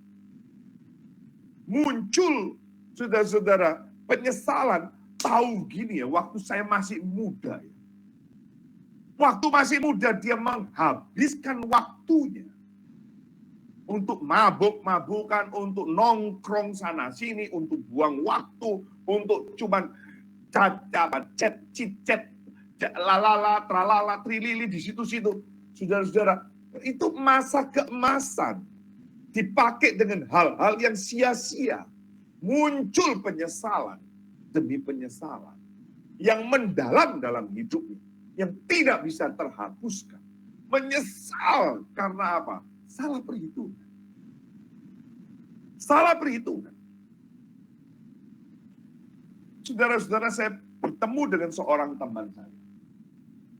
Muncul, saudara-saudara, penyesalan. Tahu gini ya, waktu saya masih muda. Waktu masih muda, dia menghabiskan waktunya untuk mabuk-mabukan, untuk nongkrong sana-sini, untuk buang waktu, untuk cuman chat, lalala, tralala, trilili di situ-situ. Saudara-saudara, itu masa keemasan. Dipakai dengan hal-hal yang sia-sia. Muncul penyesalan demi penyesalan. Yang mendalam dalam hidupnya. Yang tidak bisa terhapuskan. Menyesal karena apa? Salah perhitungan. Salah perhitungan. Saudara-saudara, saya bertemu dengan seorang teman saya.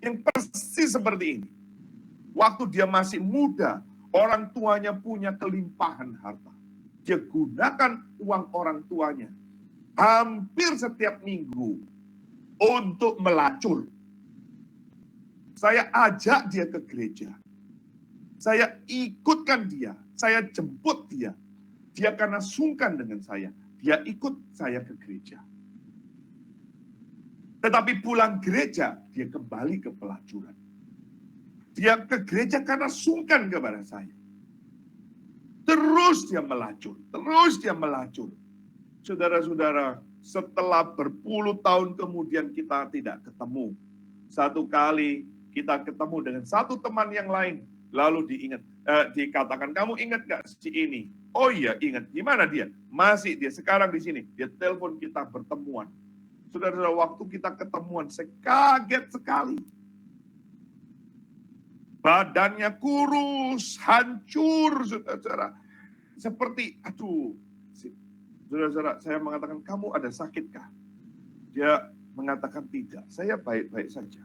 Yang persis seperti ini. Waktu dia masih muda, orang tuanya punya kelimpahan harta. Dia gunakan uang orang tuanya hampir setiap minggu untuk melacur. Saya ajak dia ke gereja. Saya ikutkan dia. Saya jemput dia. Dia karena sungkan dengan saya. Dia ikut saya ke gereja. Tetapi pulang gereja, dia kembali ke pelacuran. Dia ke gereja karena sungkan kepada saya. Terus dia melacur. Saudara-saudara, setelah berpuluh tahun kemudian kita tidak ketemu. Satu kali kita ketemu dengan satu teman yang lain. Lalu dikatakan, kamu ingat gak si ini? Oh iya, ingat. Gimana dia? Masih dia sekarang di sini. Dia telepon kita bertemuan. Saudara-saudara, waktu kita ketemuan, saya kaget sekali. Badannya kurus, hancur, saudara-saudara. Seperti, saudara-saudara, saya mengatakan, kamu ada sakitkah? Dia mengatakan tidak, saya baik-baik saja.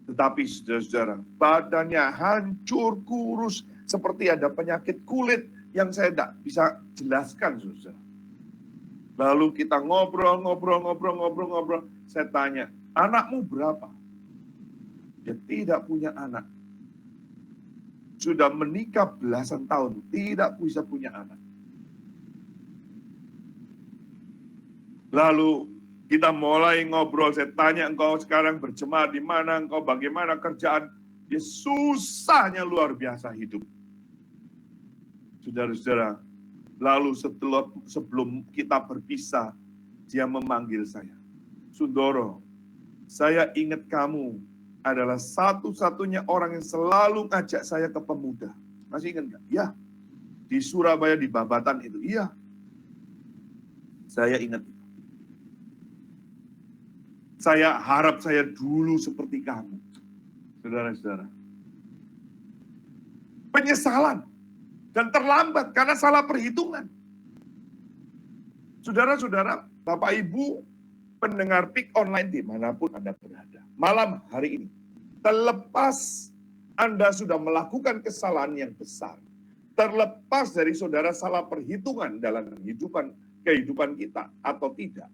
Tetapi saudara-saudara, badannya hancur, kurus, seperti ada penyakit kulit yang saya tidak bisa jelaskan, saudara. Lalu kita ngobrol. Saya tanya, anakmu berapa? Dia tidak punya anak. Sudah menikah belasan tahun, tidak bisa punya anak. Lalu kita mulai ngobrol, saya tanya, engkau sekarang berjemaat di mana, engkau bagaimana kerjaan? Dia susahnya luar biasa hidup. Saudara-saudara, lalu sebelum kita berpisah, dia memanggil saya. Sundoro, saya ingat kamu adalah satu-satunya orang yang selalu ngajak saya ke pemuda. Masih ingat nggak? Ya. Di Surabaya, di Babatan itu. Iya. Saya ingat. Saya harap saya dulu seperti kamu. Saudara-saudara. Penyesalan. Dan terlambat karena salah perhitungan. Saudara-saudara, Bapak Ibu, pendengar PIK online dimanapun Anda berada. Malam hari ini, terlepas Anda sudah melakukan kesalahan yang besar, terlepas dari saudara salah perhitungan dalam kehidupan kita atau tidak,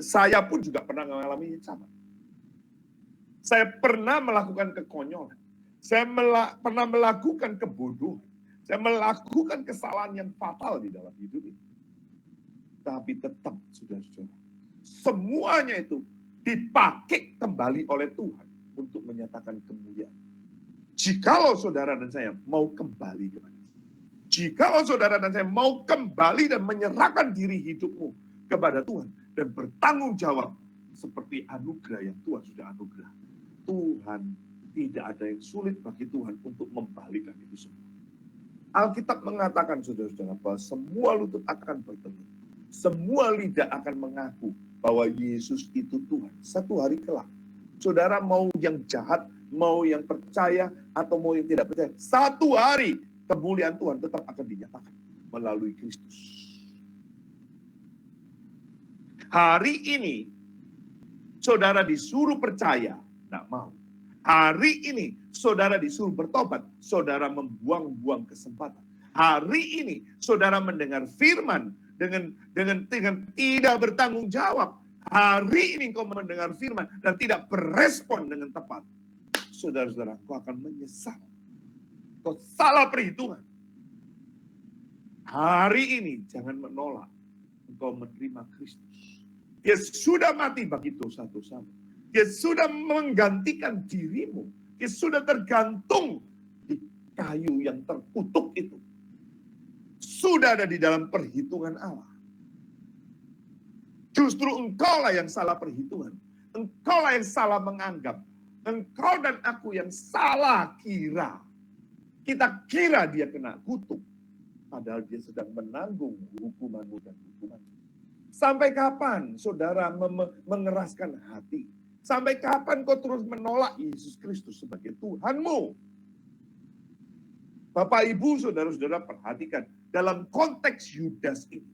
saya pun juga pernah mengalami yang sama. Saya pernah melakukan kekonyolan, saya pernah melakukan kebodohan, saya melakukan kesalahan yang fatal di dalam hidup ini. Tapi tetap, saudara-saudara, semuanya itu dipakai kembali oleh Tuhan untuk menyatakan kemuliaan. Jikalau saudara dan saya mau kembali kepada Jikalau saudara dan saya mau kembali dan menyerahkan diri hidupmu kepada Tuhan dan bertanggung jawab seperti anugerah yang Tuhan sudah anugerah. Tuhan, tidak ada yang sulit bagi Tuhan untuk membalikkan itu semua. Alkitab mengatakan saudara-saudara bahwa semua lutut akan bertelut. Semua lidah akan mengaku bahwa Yesus itu Tuhan. Satu hari kelak, saudara mau yang jahat, mau yang percaya, atau mau yang tidak percaya, satu hari kemuliaan Tuhan tetap akan dinyatakan melalui Kristus. Hari ini, saudara disuruh percaya, tidak mau. Hari ini, saudara disuruh bertobat, saudara membuang-buang kesempatan. Hari ini, saudara mendengar firman dengan tidak bertanggung jawab. Hari ini kau mendengar firman dan tidak berespon dengan tepat. Saudara-saudara, kau akan menyesal. Kau salah perhitungan. Hari ini jangan menolak engkau menerima Kristus. Dia sudah mati bagi dosa-dosamu. Dia sudah menggantikan dirimu. Dia sudah tergantung di kayu yang terkutuk itu. Sudah ada di dalam perhitungan Allah. Justru engkaulah yang salah perhitungan. Engkaulah yang salah menganggap. Engkau dan aku yang salah kira. Kita kira dia kena kutuk. Padahal dia sedang menanggung hukumanmu dan hukumanmu. Sampai kapan saudara mengeraskan hati? Sampai kapan kau terus menolak Yesus Kristus sebagai Tuhanmu? Bapak, Ibu, saudara-saudara perhatikan. Dalam konteks Yudas ini.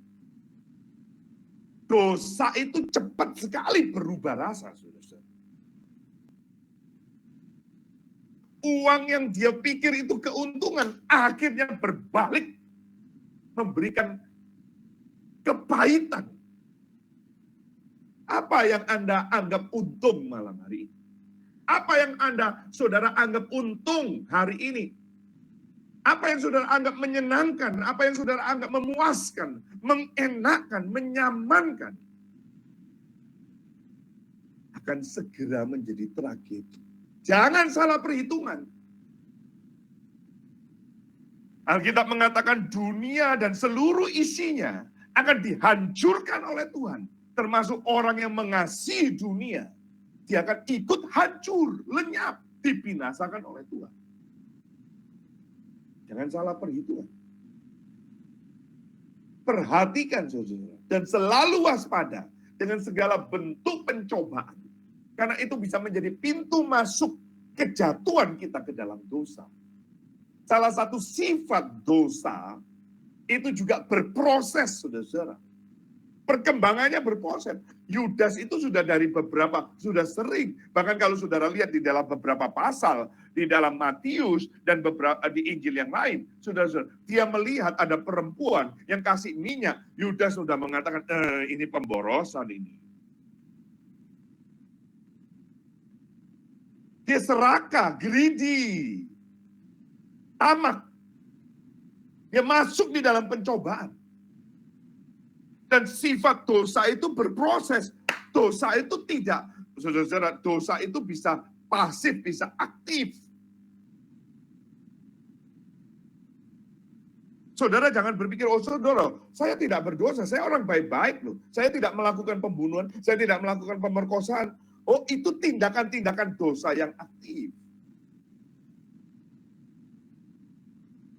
Dosa itu cepat sekali berubah rasa, saudara-saudara. Uang yang dia pikir itu keuntungan, akhirnya berbalik memberikan kepahitan. Apa yang Anda anggap untung malam hari ini? Apa yang Anda, saudara, anggap untung hari ini? Apa yang saudara anggap menyenangkan? Apa yang saudara anggap memuaskan, mengenakkan, menyamankan? Akan segera menjadi tragedi. Jangan salah perhitungan. Alkitab mengatakan dunia dan seluruh isinya akan dihancurkan oleh Tuhan. Termasuk orang yang mengasihi dunia. Dia akan ikut hancur, lenyap, dibinasakan oleh Tuhan. Jangan salah perhitungan. Perhatikan saudara. Dan selalu waspada dengan segala bentuk pencobaan. Karena itu bisa menjadi pintu masuk kejatuhan kita ke dalam dosa. Salah satu sifat dosa itu juga berproses, saudara-saudara. Perkembangannya berproses. Yudas itu sudah sudah sering. Bahkan kalau saudara lihat di dalam beberapa pasal, di dalam Matius dan beberapa di Injil yang lain, saudara-saudara, dia melihat ada perempuan yang kasih minyak. Yudas sudah mengatakan, ini pemborosan ini. Dia serakah, greedy, tamak. Dia masuk di dalam pencobaan. Dan sifat dosa itu berproses. Dosa itu tidak, saudara-saudara, dosa itu bisa pasif, bisa aktif. Saudara jangan berpikir, oh saudara, saya tidak berdosa, saya orang baik-baik loh. Saya tidak melakukan pembunuhan, saya tidak melakukan pemerkosaan. Oh, itu tindakan-tindakan dosa yang aktif.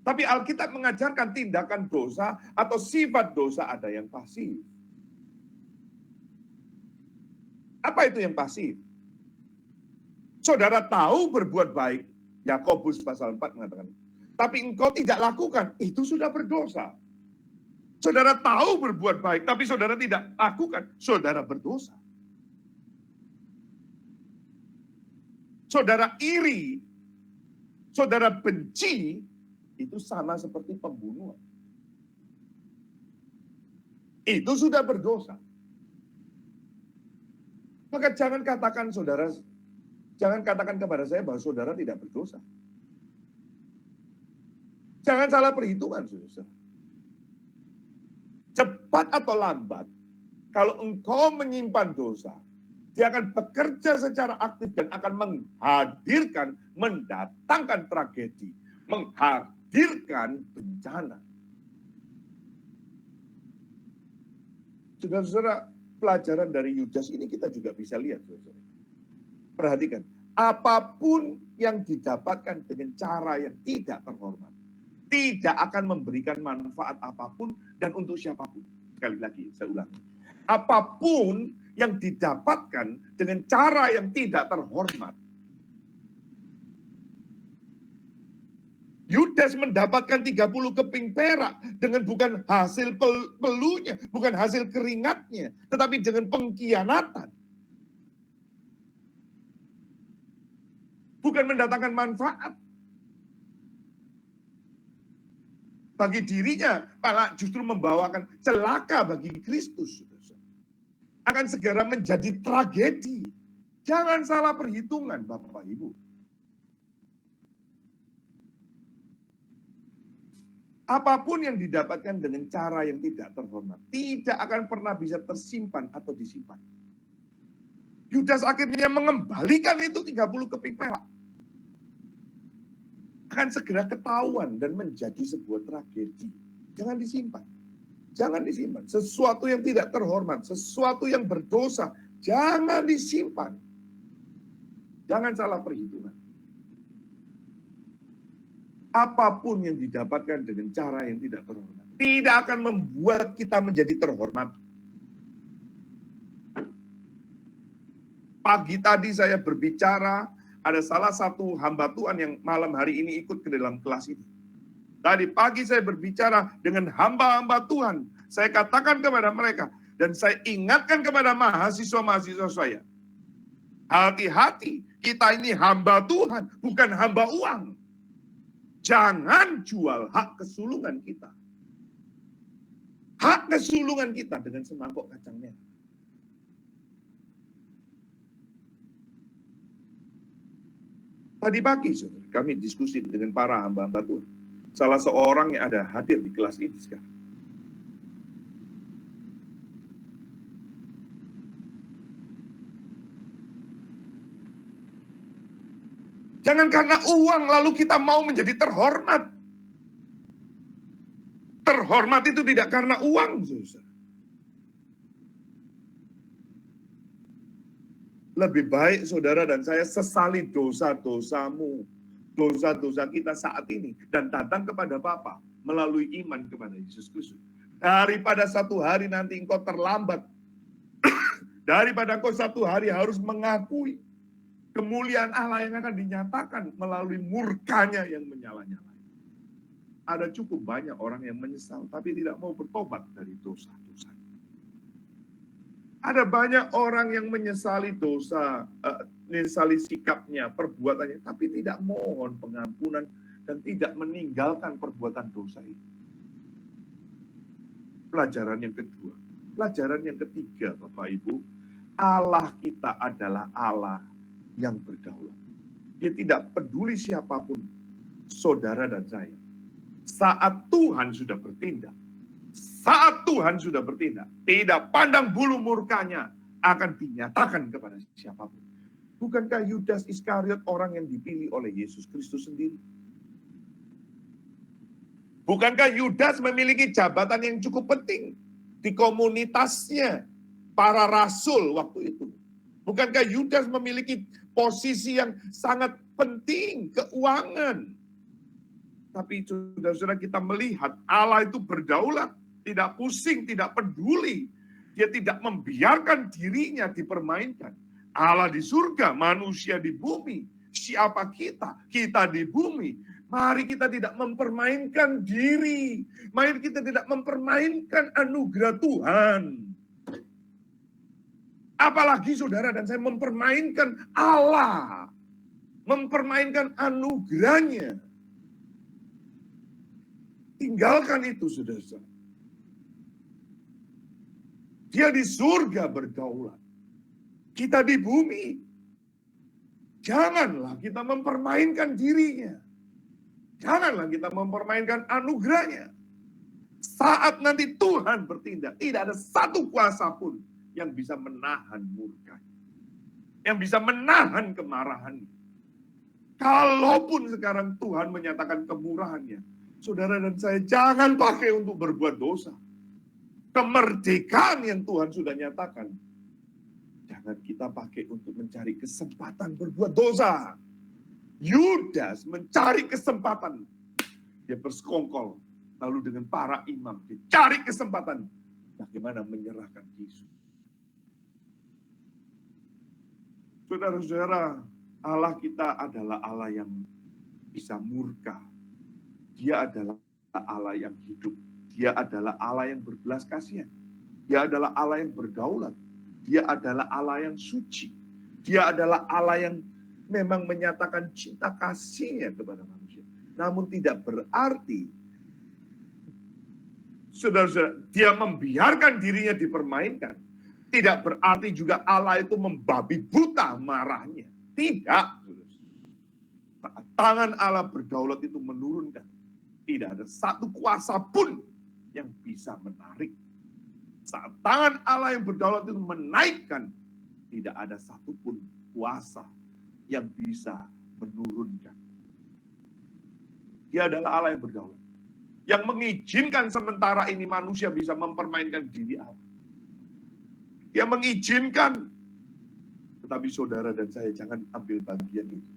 Tapi Alkitab mengajarkan tindakan dosa atau sifat dosa ada yang pasif. Apa itu yang pasif? Saudara tahu berbuat baik, Yakobus pasal 4 mengatakan, tapi engkau tidak lakukan, itu sudah berdosa. Saudara tahu berbuat baik, tapi saudara tidak lakukan, saudara berdosa. Saudara iri, saudara benci, itu sama seperti pembunuhan. Itu sudah berdosa. Maka jangan katakan saudara, jangan katakan kepada saya bahwa saudara tidak berdosa. Jangan salah perhitungan, saudara. Cepat atau lambat, kalau engkau menyimpan dosa, Dia akan bekerja secara aktif dan akan menghadirkan, mendatangkan tragedi, menghadirkan bencana. Saudara-saudara, pelajaran dari Yudas ini kita juga bisa lihat. Saudara. Perhatikan, apapun yang didapatkan dengan cara yang tidak terhormat, tidak akan memberikan manfaat apapun dan untuk siapapun. Sekali lagi, saya ulangi. Apapun yang didapatkan dengan cara yang tidak terhormat. Yudas mendapatkan 30 keping perak dengan bukan hasil pelunya, bukan hasil keringatnya, tetapi dengan pengkhianatan. Bukan mendatangkan manfaat bagi dirinya, malah justru membawakan celaka bagi Kristus. Akan segera menjadi tragedi. Jangan salah perhitungan, Bapak Ibu. Apapun yang didapatkan dengan cara yang tidak terhormat, tidak akan pernah bisa tersimpan atau disimpan. Yudas akhirnya mengembalikan itu 30 keping perak. Akan segera ketahuan dan menjadi sebuah tragedi. Jangan disimpan. Jangan disimpan. Sesuatu yang tidak terhormat, sesuatu yang berdosa, jangan disimpan. Jangan salah perhitungan. Apapun yang didapatkan dengan cara yang tidak terhormat, tidak akan membuat kita menjadi terhormat. Pagi tadi saya berbicara, ada salah satu hamba Tuhan yang malam hari ini ikut ke dalam kelas ini. Tadi pagi saya berbicara dengan hamba-hamba Tuhan. Saya katakan kepada mereka, dan saya ingatkan kepada mahasiswa-mahasiswa saya. Hati-hati, kita ini hamba Tuhan, bukan hamba uang. Jangan jual hak kesulungan kita. Hak kesulungan kita dengan semangkuk kacang merah. Tadi pagi, saudara, kami diskusi dengan para hamba-hamba Tuhan. Salah seorang yang ada hadir di kelas ini sekarang. Jangan karena uang lalu kita mau menjadi terhormat. Terhormat itu tidak karena uang, saudara. Lebih baik saudara dan saya sesali dosa-dosamu, dosa-dosa kita saat ini, dan datang kepada Bapa melalui iman kepada Yesus Kristus. Daripada satu hari nanti engkau terlambat, daripada engkau satu hari harus mengakui kemuliaan Allah yang akan dinyatakan melalui murkanya yang menyala-nyala. Ada cukup banyak orang yang menyesal, tapi tidak mau bertobat dari dosa-dosa. Ada banyak orang yang menyesali dosa, menyesali sikapnya, perbuatannya, tapi tidak mohon pengampunan dan tidak meninggalkan perbuatan dosa itu. Pelajaran yang kedua. Pelajaran yang ketiga, Bapak Ibu, Allah kita adalah Allah yang berdaulat. Dia tidak peduli siapapun, saudara dan saya. Saat Tuhan sudah bertindak, tidak pandang bulu murkanya akan dinyatakan kepada siapapun. Bukankah Yudas Iskariot orang yang dipilih oleh Yesus Kristus sendiri? Bukankah Yudas memiliki jabatan yang cukup penting di komunitasnya para rasul waktu itu? Bukankah Yudas memiliki posisi yang sangat penting, keuangan? Tapi saudara-saudara, kita melihat Allah itu berdaulat, tidak pusing, tidak peduli. Dia tidak membiarkan dirinya dipermainkan. Allah di surga, manusia di bumi. Siapa kita? Kita di bumi. Mari kita tidak mempermainkan diri. Mari kita tidak mempermainkan anugerah Tuhan. Apalagi saudara dan saya mempermainkan Allah. Mempermainkan anugerahnya. Tinggalkan itu, saudara. Dia di surga berdaulat. Kita di bumi. Janganlah kita mempermainkan dirinya. Janganlah kita mempermainkan anugerahnya. Saat nanti Tuhan bertindak, tidak ada satu kuasa pun yang bisa menahan murkanya. yang bisa menahan kemarahan. Kalaupun sekarang Tuhan menyatakan kemurahannya, saudara dan saya jangan pakai untuk berbuat dosa. Kemerdekaan yang Tuhan sudah nyatakan, jangan kita pakai untuk mencari kesempatan berbuat dosa. Yudas mencari kesempatan. Dia bersekongkol. Lalu dengan para imam, dia cari kesempatan. Bagaimana menyerahkan Yesus. Saudara-saudara, Allah kita adalah Allah yang bisa murka. Dia adalah Allah yang hidup. Dia adalah Allah yang berbelas kasihan. Dia adalah Allah yang berdaulat. Dia adalah Allah yang suci. Dia adalah Allah yang memang menyatakan cinta kasihnya kepada manusia. Namun tidak berarti, saudara-saudara, dia membiarkan dirinya dipermainkan. Tidak berarti juga Allah itu membabi buta marahnya. Tidak. Saat tangan Allah berdaulat itu menurunkan. Tidak ada satu kuasa pun yang bisa menarik. Saat tangan Allah yang berdaulat itu menaikkan, tidak ada satupun kuasa yang bisa menurunkan. Dia adalah Allah yang berdaulat. Yang mengizinkan sementara ini manusia bisa mempermainkan diri Allah. Dia mengizinkan. Tetapi saudara dan saya jangan ambil bagian itu.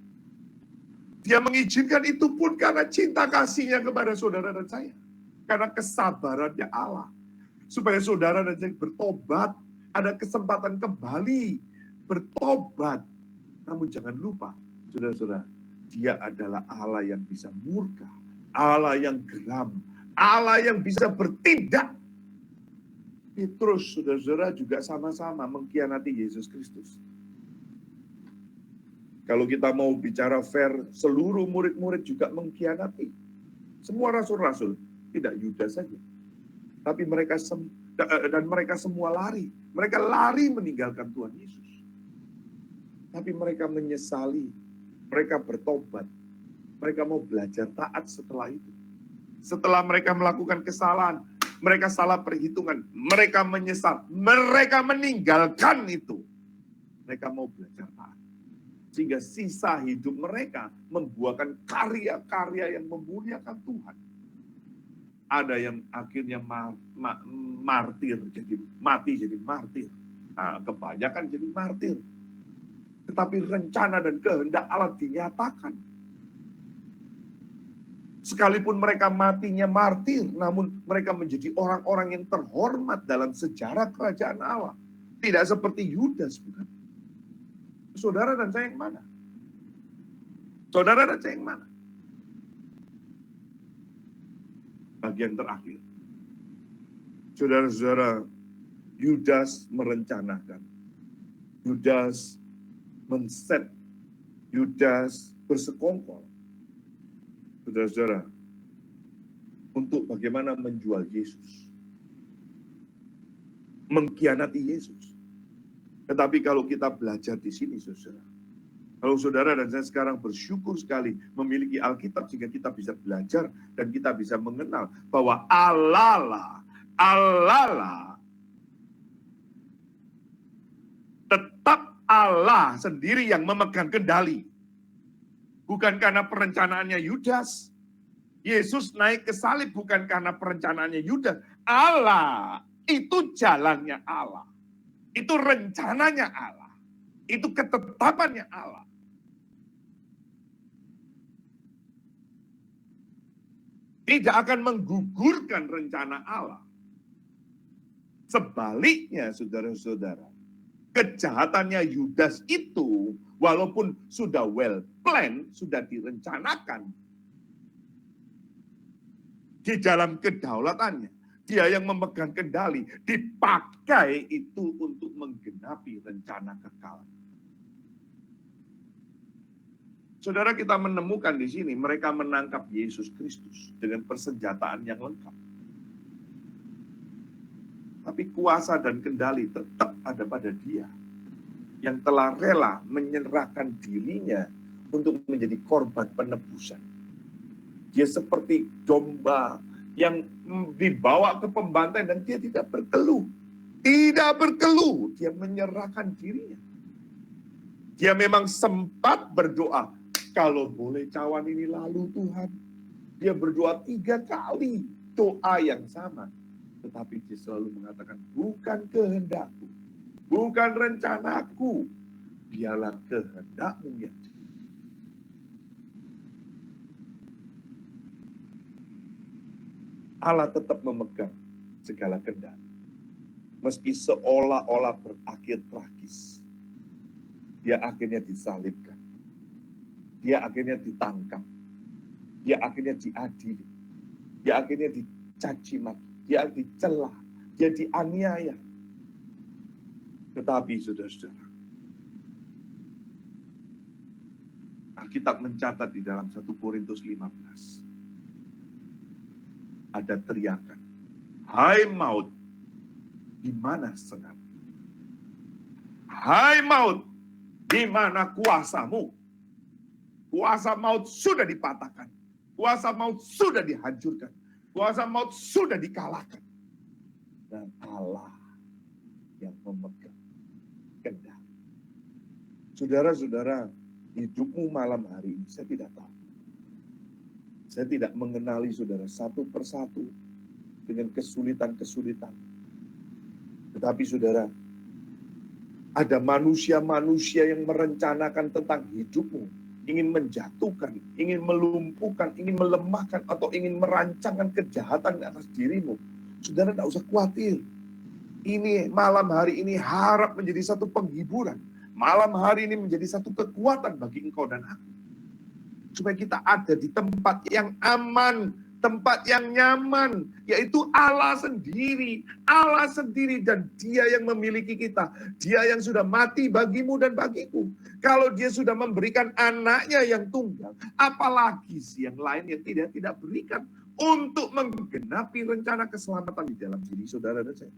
Dia mengizinkan itu pun karena cinta kasihnya kepada saudara dan saya. Karena kesabarannya Allah. Supaya saudara dan saya bertobat. Ada kesempatan kembali bertobat. Namun jangan lupa, saudara-saudara, dia adalah Allah yang bisa murka. Allah yang geram. Allah yang bisa bertindak. Petrus, saudara-saudara, juga sama-sama mengkhianati Yesus Kristus. Kalau kita mau bicara fair, seluruh murid-murid juga mengkhianati. Semua rasul-rasul, tidak Yudas saja. Tapi mereka semua lari. Mereka lari meninggalkan Tuhan Yesus. Tapi mereka menyesali. Mereka bertobat. Mereka mau belajar taat setelah itu. Setelah mereka melakukan kesalahan, mereka salah perhitungan, mereka menyesal, mereka meninggalkan itu. Mereka mau belajar taat. Sehingga sisa hidup mereka membuahkan karya-karya yang memuliakan Tuhan. Ada yang akhirnya martir, jadi mati jadi martir. Nah, kebanyakan jadi martir. Tetapi rencana dan kehendak Allah dinyatakan. Sekalipun mereka matinya martir, namun mereka menjadi orang-orang yang terhormat dalam sejarah kerajaan Allah. Tidak seperti Yudas, bukan? Saudara dan saya yang mana? Saudara dan saya yang mana? Bagian terakhir. Saudara-saudara, Yudas merencanakan. Yudas men-set. Yudas bersekongkol. Saudara-saudara, untuk bagaimana menjual Yesus. Mengkhianati Yesus. Tetapi kalau kita belajar di sini, saudara. Kalau saudara dan saya sekarang bersyukur sekali memiliki Alkitab sehingga kita bisa belajar dan kita bisa mengenal bahwa Allah tetap Allah sendiri yang memegang kendali. Bukan karena perencanaannya Yudas. Yesus naik ke salib bukan karena perencanaannya Yudas. Allah, itu jalannya Allah. Itu rencananya Allah. Itu ketetapannya Allah. Tidak akan menggugurkan rencana Allah. Sebaliknya, saudara-saudara, kejahatannya Yudas itu, walaupun sudah well planned, sudah direncanakan, di dalam kedaulatannya, dia yang memegang kendali, dipakai itu untuk menggenapi rencana kekal. Saudara, kita menemukan di sini mereka menangkap Yesus Kristus dengan persenjataan yang lengkap. Tapi kuasa dan kendali tetap ada pada dia yang telah rela menyerahkan dirinya untuk menjadi korban penebusan. Dia seperti domba yang dibawa ke pembantaian dan dia tidak berkeluh. Tidak berkeluh, dia menyerahkan dirinya. Dia memang sempat berdoa, kalau boleh cawan ini lalu Tuhan. Dia berdoa 3 kali doa yang sama. Tetapi dia selalu mengatakan, bukan kehendakku, bukan rencanaku, biarlah kehendakmu yang. Allah tetap memegang segala kendali. Meski seolah-olah berakhir tragis. Dia akhirnya disalibkan. Dia akhirnya ditangkap. Dia akhirnya diadili. Dia akhirnya dicaci maki. Dia dicela. Dia dianiaya. Tetapi saudara-saudara, Alkitab mencatat di dalam 1 Korintus 15. Ada teriakan, hai maut, di mana sengat? Hai maut, di mana kuasamu? Kuasa maut sudah dipatahkan. Kuasa maut sudah dihancurkan. Kuasa maut sudah dikalahkan. Dan Allah yang memegang kendali. Saudara-saudara, hidupmu malam hari ini, saya tidak tahu. Saya tidak mengenali saudara satu persatu dengan kesulitan-kesulitan. Tetapi saudara, ada manusia-manusia yang merencanakan tentang hidupmu, ingin menjatuhkan, ingin melumpuhkan, ingin melemahkan, atau ingin merancangkan kejahatan di atas dirimu. Saudara tidak usah khawatir. Ini malam hari ini harap menjadi satu penghiburan. Malam hari ini menjadi satu kekuatan bagi engkau dan aku. Supaya kita ada di tempat yang aman, tempat yang nyaman, yaitu Allah sendiri. Allah sendiri, dan Dia yang memiliki kita. Dia yang sudah mati bagimu dan bagiku. Kalau Dia sudah memberikan anaknya yang tunggal, apalagi yang lain yang tidak berikan untuk menggenapi rencana keselamatan di dalam diri saudara dan saya.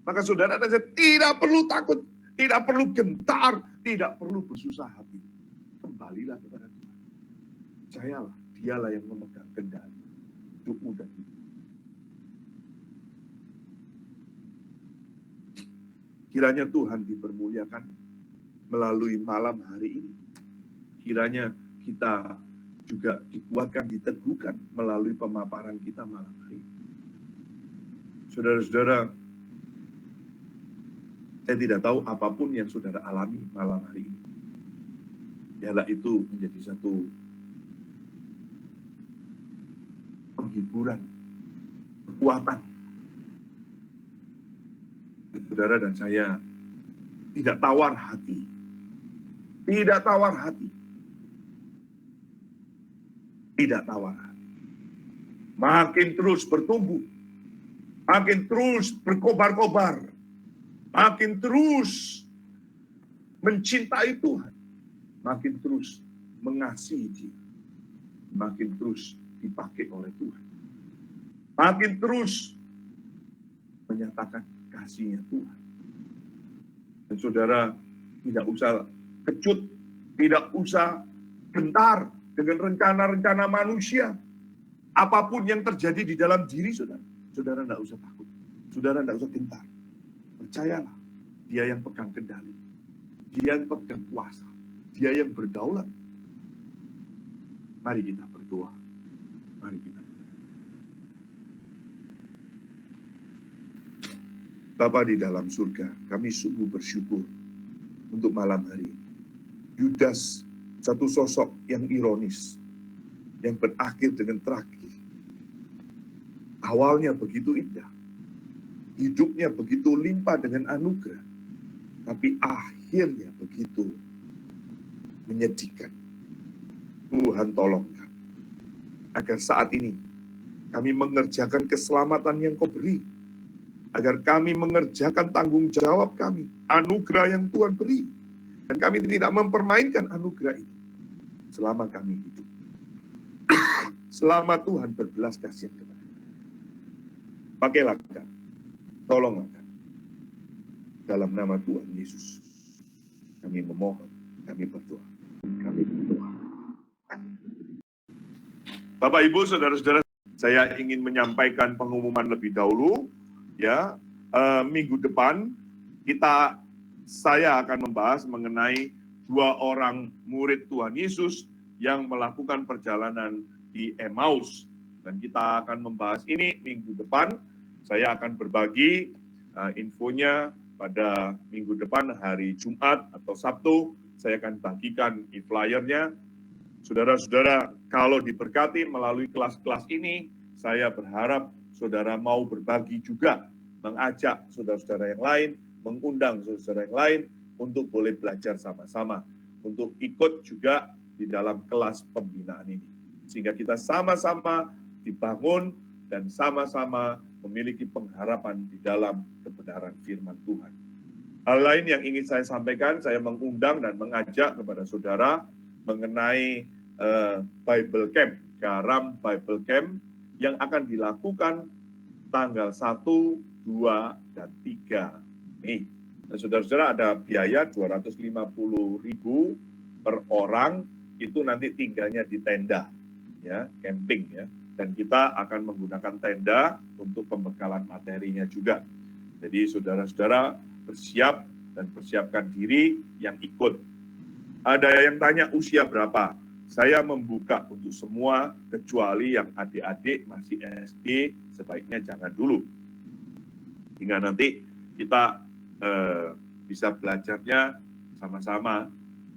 Maka saudara dan saya tidak perlu takut, tidak perlu gentar, tidak perlu bersusah hati. Kembalilah kepada Tuhan. Percayalah, Dialah yang memegang kendali hidupmu dan hidup. Kiranya Tuhan dipermuliakan melalui malam hari ini. Kiranya kita juga dikuatkan, diteguhkan melalui pemaparan kita malam hari ini. Saudara-saudara, saya tidak tahu apapun yang saudara alami malam hari ini. Biarlah itu menjadi satu penghiburan, kekuatan. Saudara dan saya tidak tawar hati. Tidak tawar hati. Tidak tawar hati. Makin terus bertumbuh. Makin terus berkobar-kobar. Makin terus mencintai Tuhan. Makin terus mengasihi Dia. Makin terus dipakai oleh Tuhan. Makin terus menyatakan kasih-Nya Tuhan. Dan saudara tidak usah kecut, tidak usah gentar dengan rencana-rencana manusia. Apapun yang terjadi di dalam diri saudara, saudara tidak usah takut. Saudara tidak usah gentar. Percayalah, Dia yang pegang kendali. Dia yang pegang kuasa. Dia yang berdaulat. Mari kita berdoa. Mari kita. Bapa di dalam surga, kami sungguh bersyukur untuk malam hari ini. Yudas, satu sosok yang ironis, yang berakhir dengan tragis. Awalnya begitu indah, hidupnya begitu limpah dengan anugerah, tapi akhirnya begitu menyedihkan. Tuhan tolong kami, agar saat ini kami mengerjakan keselamatan yang Kau beri, agar kami mengerjakan tanggung jawab kami, anugerah yang Tuhan beri, dan kami tidak mempermainkan anugerah itu selama kami hidup. Selama Tuhan berbelas kasihan kepada kami. Pakailah kami, tolonglah kami. Dalam nama Tuhan Yesus, kami memohon, kami berdoa. Kami berdoa. Bapak, Ibu, saudara-saudara, saya ingin menyampaikan pengumuman lebih dahulu. Ya, minggu depan kita saya akan membahas mengenai 2 orang murid Tuhan Yesus yang melakukan perjalanan di Emmaus. Dan kita akan membahas ini minggu depan. Saya akan berbagi infonya pada minggu depan, hari Jumat atau Sabtu. Saya akan bagikan e-flyernya. Saudara-saudara, kalau diberkati melalui kelas-kelas ini, saya berharap saudara mau berbagi juga, mengajak saudara-saudara yang lain, mengundang saudara-saudara yang lain untuk boleh belajar sama-sama, untuk ikut juga di dalam kelas pembinaan ini. Sehingga kita sama-sama dibangun dan sama-sama memiliki pengharapan di dalam kebenaran firman Tuhan. Hal lain yang ingin saya sampaikan, saya mengundang dan mengajak kepada saudara mengenai Bible Camp, Garam Bible Camp yang akan dilakukan tanggal 1, 2, dan 3 Mei. Dan saudara-saudara ada biaya 250.000 per orang, itu nanti tinggalnya di tenda, ya, camping ya. Dan kita akan menggunakan tenda untuk pembekalan materinya juga. Jadi saudara-saudara bersiap dan persiapkan diri yang ikut. Ada yang tanya usia berapa? Saya membuka untuk semua, kecuali yang adik-adik masih SD, sebaiknya jangan dulu. Hingga nanti kita bisa belajarnya sama-sama.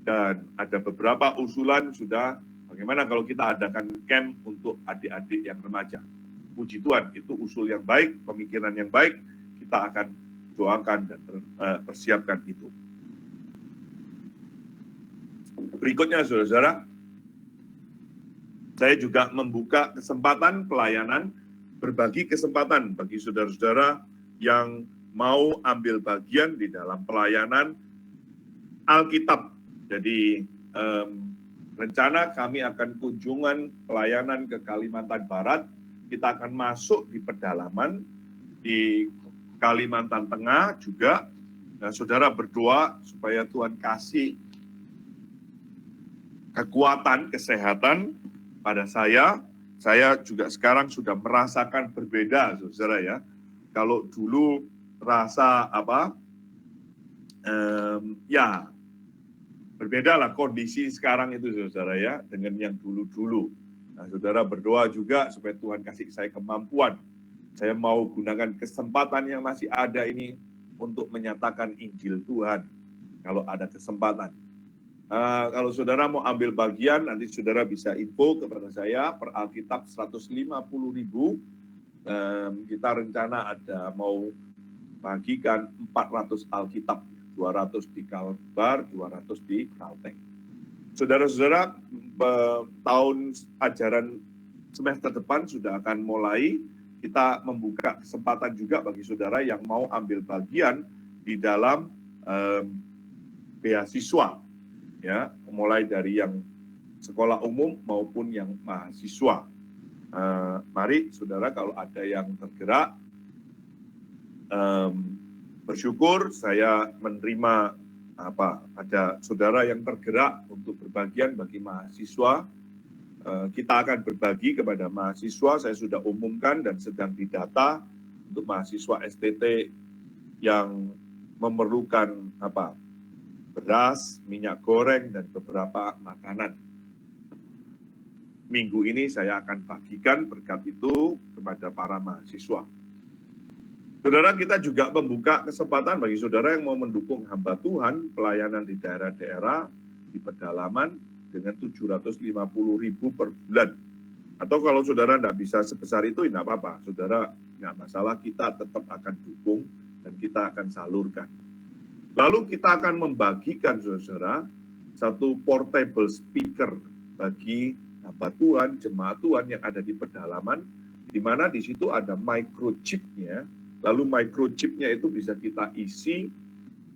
Dan ada beberapa usulan sudah, bagaimana kalau kita adakan camp untuk adik-adik yang remaja. Puji Tuhan, itu usul yang baik, pemikiran yang baik, kita akan doakan dan persiapkan itu. Berikutnya, saudara-saudara, saya juga membuka kesempatan pelayanan, berbagi kesempatan bagi saudara-saudara yang mau ambil bagian di dalam pelayanan Alkitab. Jadi rencana kami akan kunjungan pelayanan ke Kalimantan Barat. Kita akan masuk di pedalaman di Kalimantan Tengah juga. Nah, saudara berdoa supaya Tuhan kasih kekuatan, kesehatan pada saya juga sekarang sudah merasakan berbeda, saudara ya. Kalau dulu rasa ya berbeda lah kondisi sekarang itu, saudara ya, dengan yang dulu-dulu. Nah, saudara berdoa juga supaya Tuhan kasih saya kemampuan. Saya mau gunakan kesempatan yang masih ada ini untuk menyatakan Injil Tuhan, kalau ada kesempatan. Kalau saudara mau ambil bagian, nanti saudara bisa info kepada saya per Alkitab 150.000. Kita rencana ada mau bagikan 400 Alkitab, 200 di Kalbar, 200 di Kalteng. Saudara-saudara, tahun ajaran semester depan sudah akan mulai. Kita membuka kesempatan juga bagi saudara yang mau ambil bagian di dalam beasiswa. Ya, mulai dari yang sekolah umum maupun yang mahasiswa. Mari saudara, kalau ada yang tergerak, bersyukur saya menerima ada saudara yang tergerak untuk berbagian bagi mahasiswa. Kita akan berbagi kepada mahasiswa. Saya sudah umumkan dan sedang didata untuk mahasiswa STT yang memerlukan beras, minyak goreng, dan beberapa makanan. Minggu ini saya akan bagikan berkat itu kepada para mahasiswa. Saudara, kita juga membuka kesempatan bagi saudara yang mau mendukung hamba Tuhan, pelayanan di daerah-daerah, di pedalaman, dengan 750.000 per bulan. Atau kalau saudara tidak bisa sebesar itu, tidak apa-apa. Saudara, tidak masalah, kita tetap akan dukung dan kita akan salurkan. Lalu kita akan membagikan, saudara, satu portable speaker bagi hamba Tuhan, jemaat Tuhan yang ada di pedalaman, di mana di situ ada microchip-nya. Lalu microchip-nya itu bisa kita isi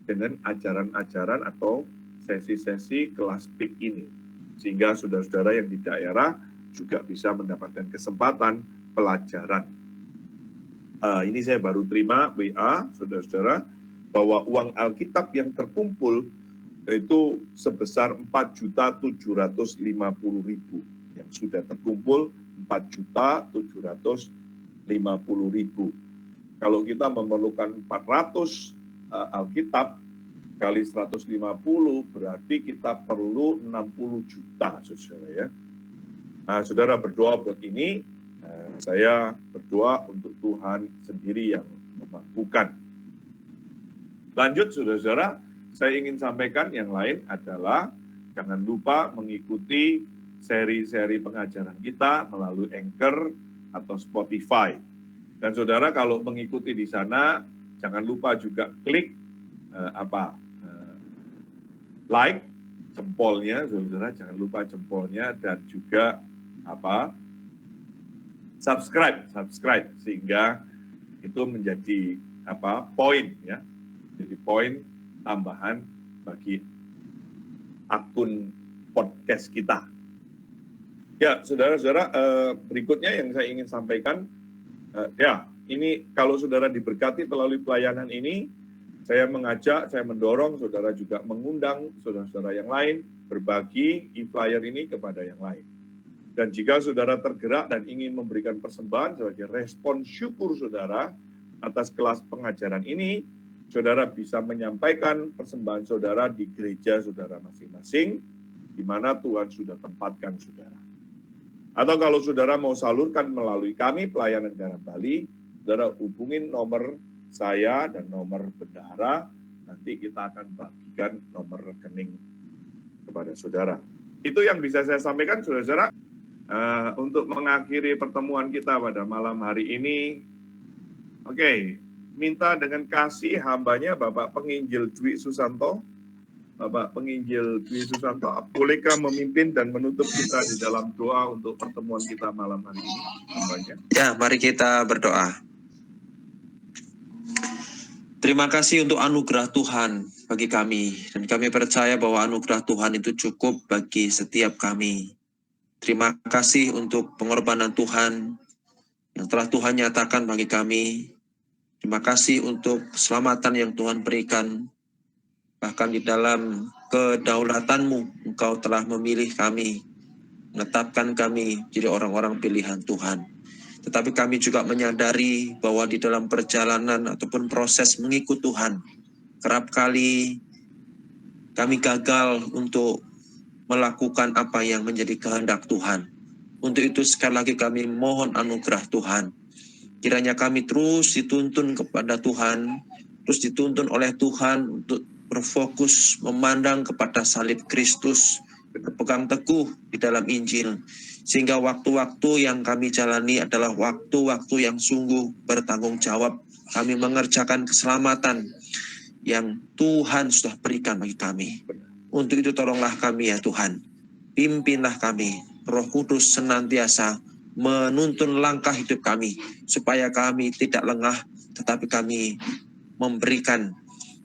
dengan ajaran-ajaran atau sesi-sesi kelas PIK ini. Sehingga saudara-saudara yang di daerah juga bisa mendapatkan kesempatan pelajaran. Ini saya baru terima WA, saudara-saudara, bahwa uang Alkitab yang terkumpul itu sebesar 4.750.000 yang sudah terkumpul 4.750.000. Kalau kita memerlukan 400 Alkitab, kali 150 berarti kita perlu 60 juta, saudara ya. Nah, saudara berdoa buat ini, saya berdoa untuk Tuhan sendiri yang memampukan. Lanjut, saudara-saudara, saya ingin sampaikan yang lain adalah jangan lupa mengikuti seri-seri pengajaran kita melalui Anchor atau Spotify. Dan saudara kalau mengikuti di sana, jangan lupa juga klik like jempolnya, saudara, jangan lupa jempolnya, dan juga subscribe sehingga itu menjadi poin ya, jadi poin tambahan bagi akun podcast kita. Ya, saudara-saudara, berikutnya yang saya ingin sampaikan, ini kalau saudara diberkati melalui pelayanan ini, saya mengajak, saya mendorong saudara juga mengundang saudara-saudara yang lain berbagi e-flyer ini kepada yang lain. Dan jika saudara tergerak dan ingin memberikan persembahan sebagai respon syukur saudara atas kelas pengajaran ini, saudara bisa menyampaikan persembahan saudara di gereja saudara masing-masing, di mana Tuhan sudah tempatkan saudara. Atau kalau saudara mau salurkan melalui kami, Pelayanan Garam Bali, saudara hubungin nomor saya dan nomor bendahara, nanti kita akan bagikan nomor rekening kepada saudara. Itu yang bisa saya sampaikan, saudara-saudara. Untuk mengakhiri pertemuan kita pada malam hari ini, minta dengan kasih hambanya Bapak Penginjil Dwi Susanto. Bapak Penginjil Dwi Susanto, bolehkah memimpin dan menutup kita di dalam doa untuk pertemuan kita malam hari ini? Hambanya. Ya, mari kita berdoa. Terima kasih untuk anugerah Tuhan bagi kami, dan kami percaya bahwa anugerah Tuhan itu cukup bagi setiap kami. Terima kasih untuk pengorbanan Tuhan yang telah Tuhan nyatakan bagi kami. Terima kasih untuk keselamatan yang Tuhan berikan. Bahkan di dalam kedaulatan-Mu, Engkau telah memilih kami, menetapkan kami jadi orang-orang pilihan Tuhan. Tetapi kami juga menyadari bahwa di dalam perjalanan ataupun proses mengikut Tuhan, kerap kali kami gagal untuk melakukan apa yang menjadi kehendak Tuhan. Untuk itu sekali lagi kami mohon anugerah Tuhan. Kiranya kami terus dituntun kepada Tuhan, terus dituntun oleh Tuhan untuk berfokus memandang kepada salib Kristus, berpegang teguh di dalam Injil, sehingga waktu-waktu yang kami jalani adalah waktu-waktu yang sungguh bertanggung jawab. Kami mengerjakan keselamatan yang Tuhan sudah berikan bagi kami. Untuk itu tolonglah kami ya Tuhan. Pimpinlah kami. Roh Kudus senantiasa menuntun langkah hidup kami, supaya kami tidak lengah, tetapi kami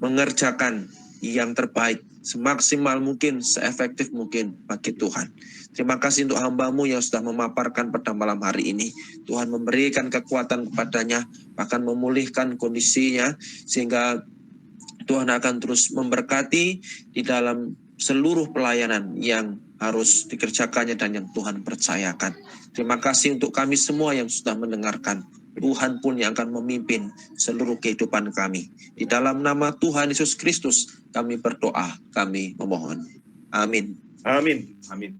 mengerjakan yang terbaik, semaksimal mungkin, seefektif mungkin bagi Tuhan. Terima kasih untuk hamba-Mu yang sudah memaparkan pada malam hari ini. Tuhan memberikan kekuatan kepadanya, bahkan memulihkan kondisinya, sehingga Tuhan akan terus memberkati di dalam seluruh pelayanan yang harus dikerjakannya dan yang Tuhan percayakan. Terima kasih untuk kami semua yang sudah mendengarkan. Tuhan pun yang akan memimpin seluruh kehidupan kami. Di dalam nama Tuhan Yesus Kristus kami berdoa, kami memohon. Amin. Amin. Amin.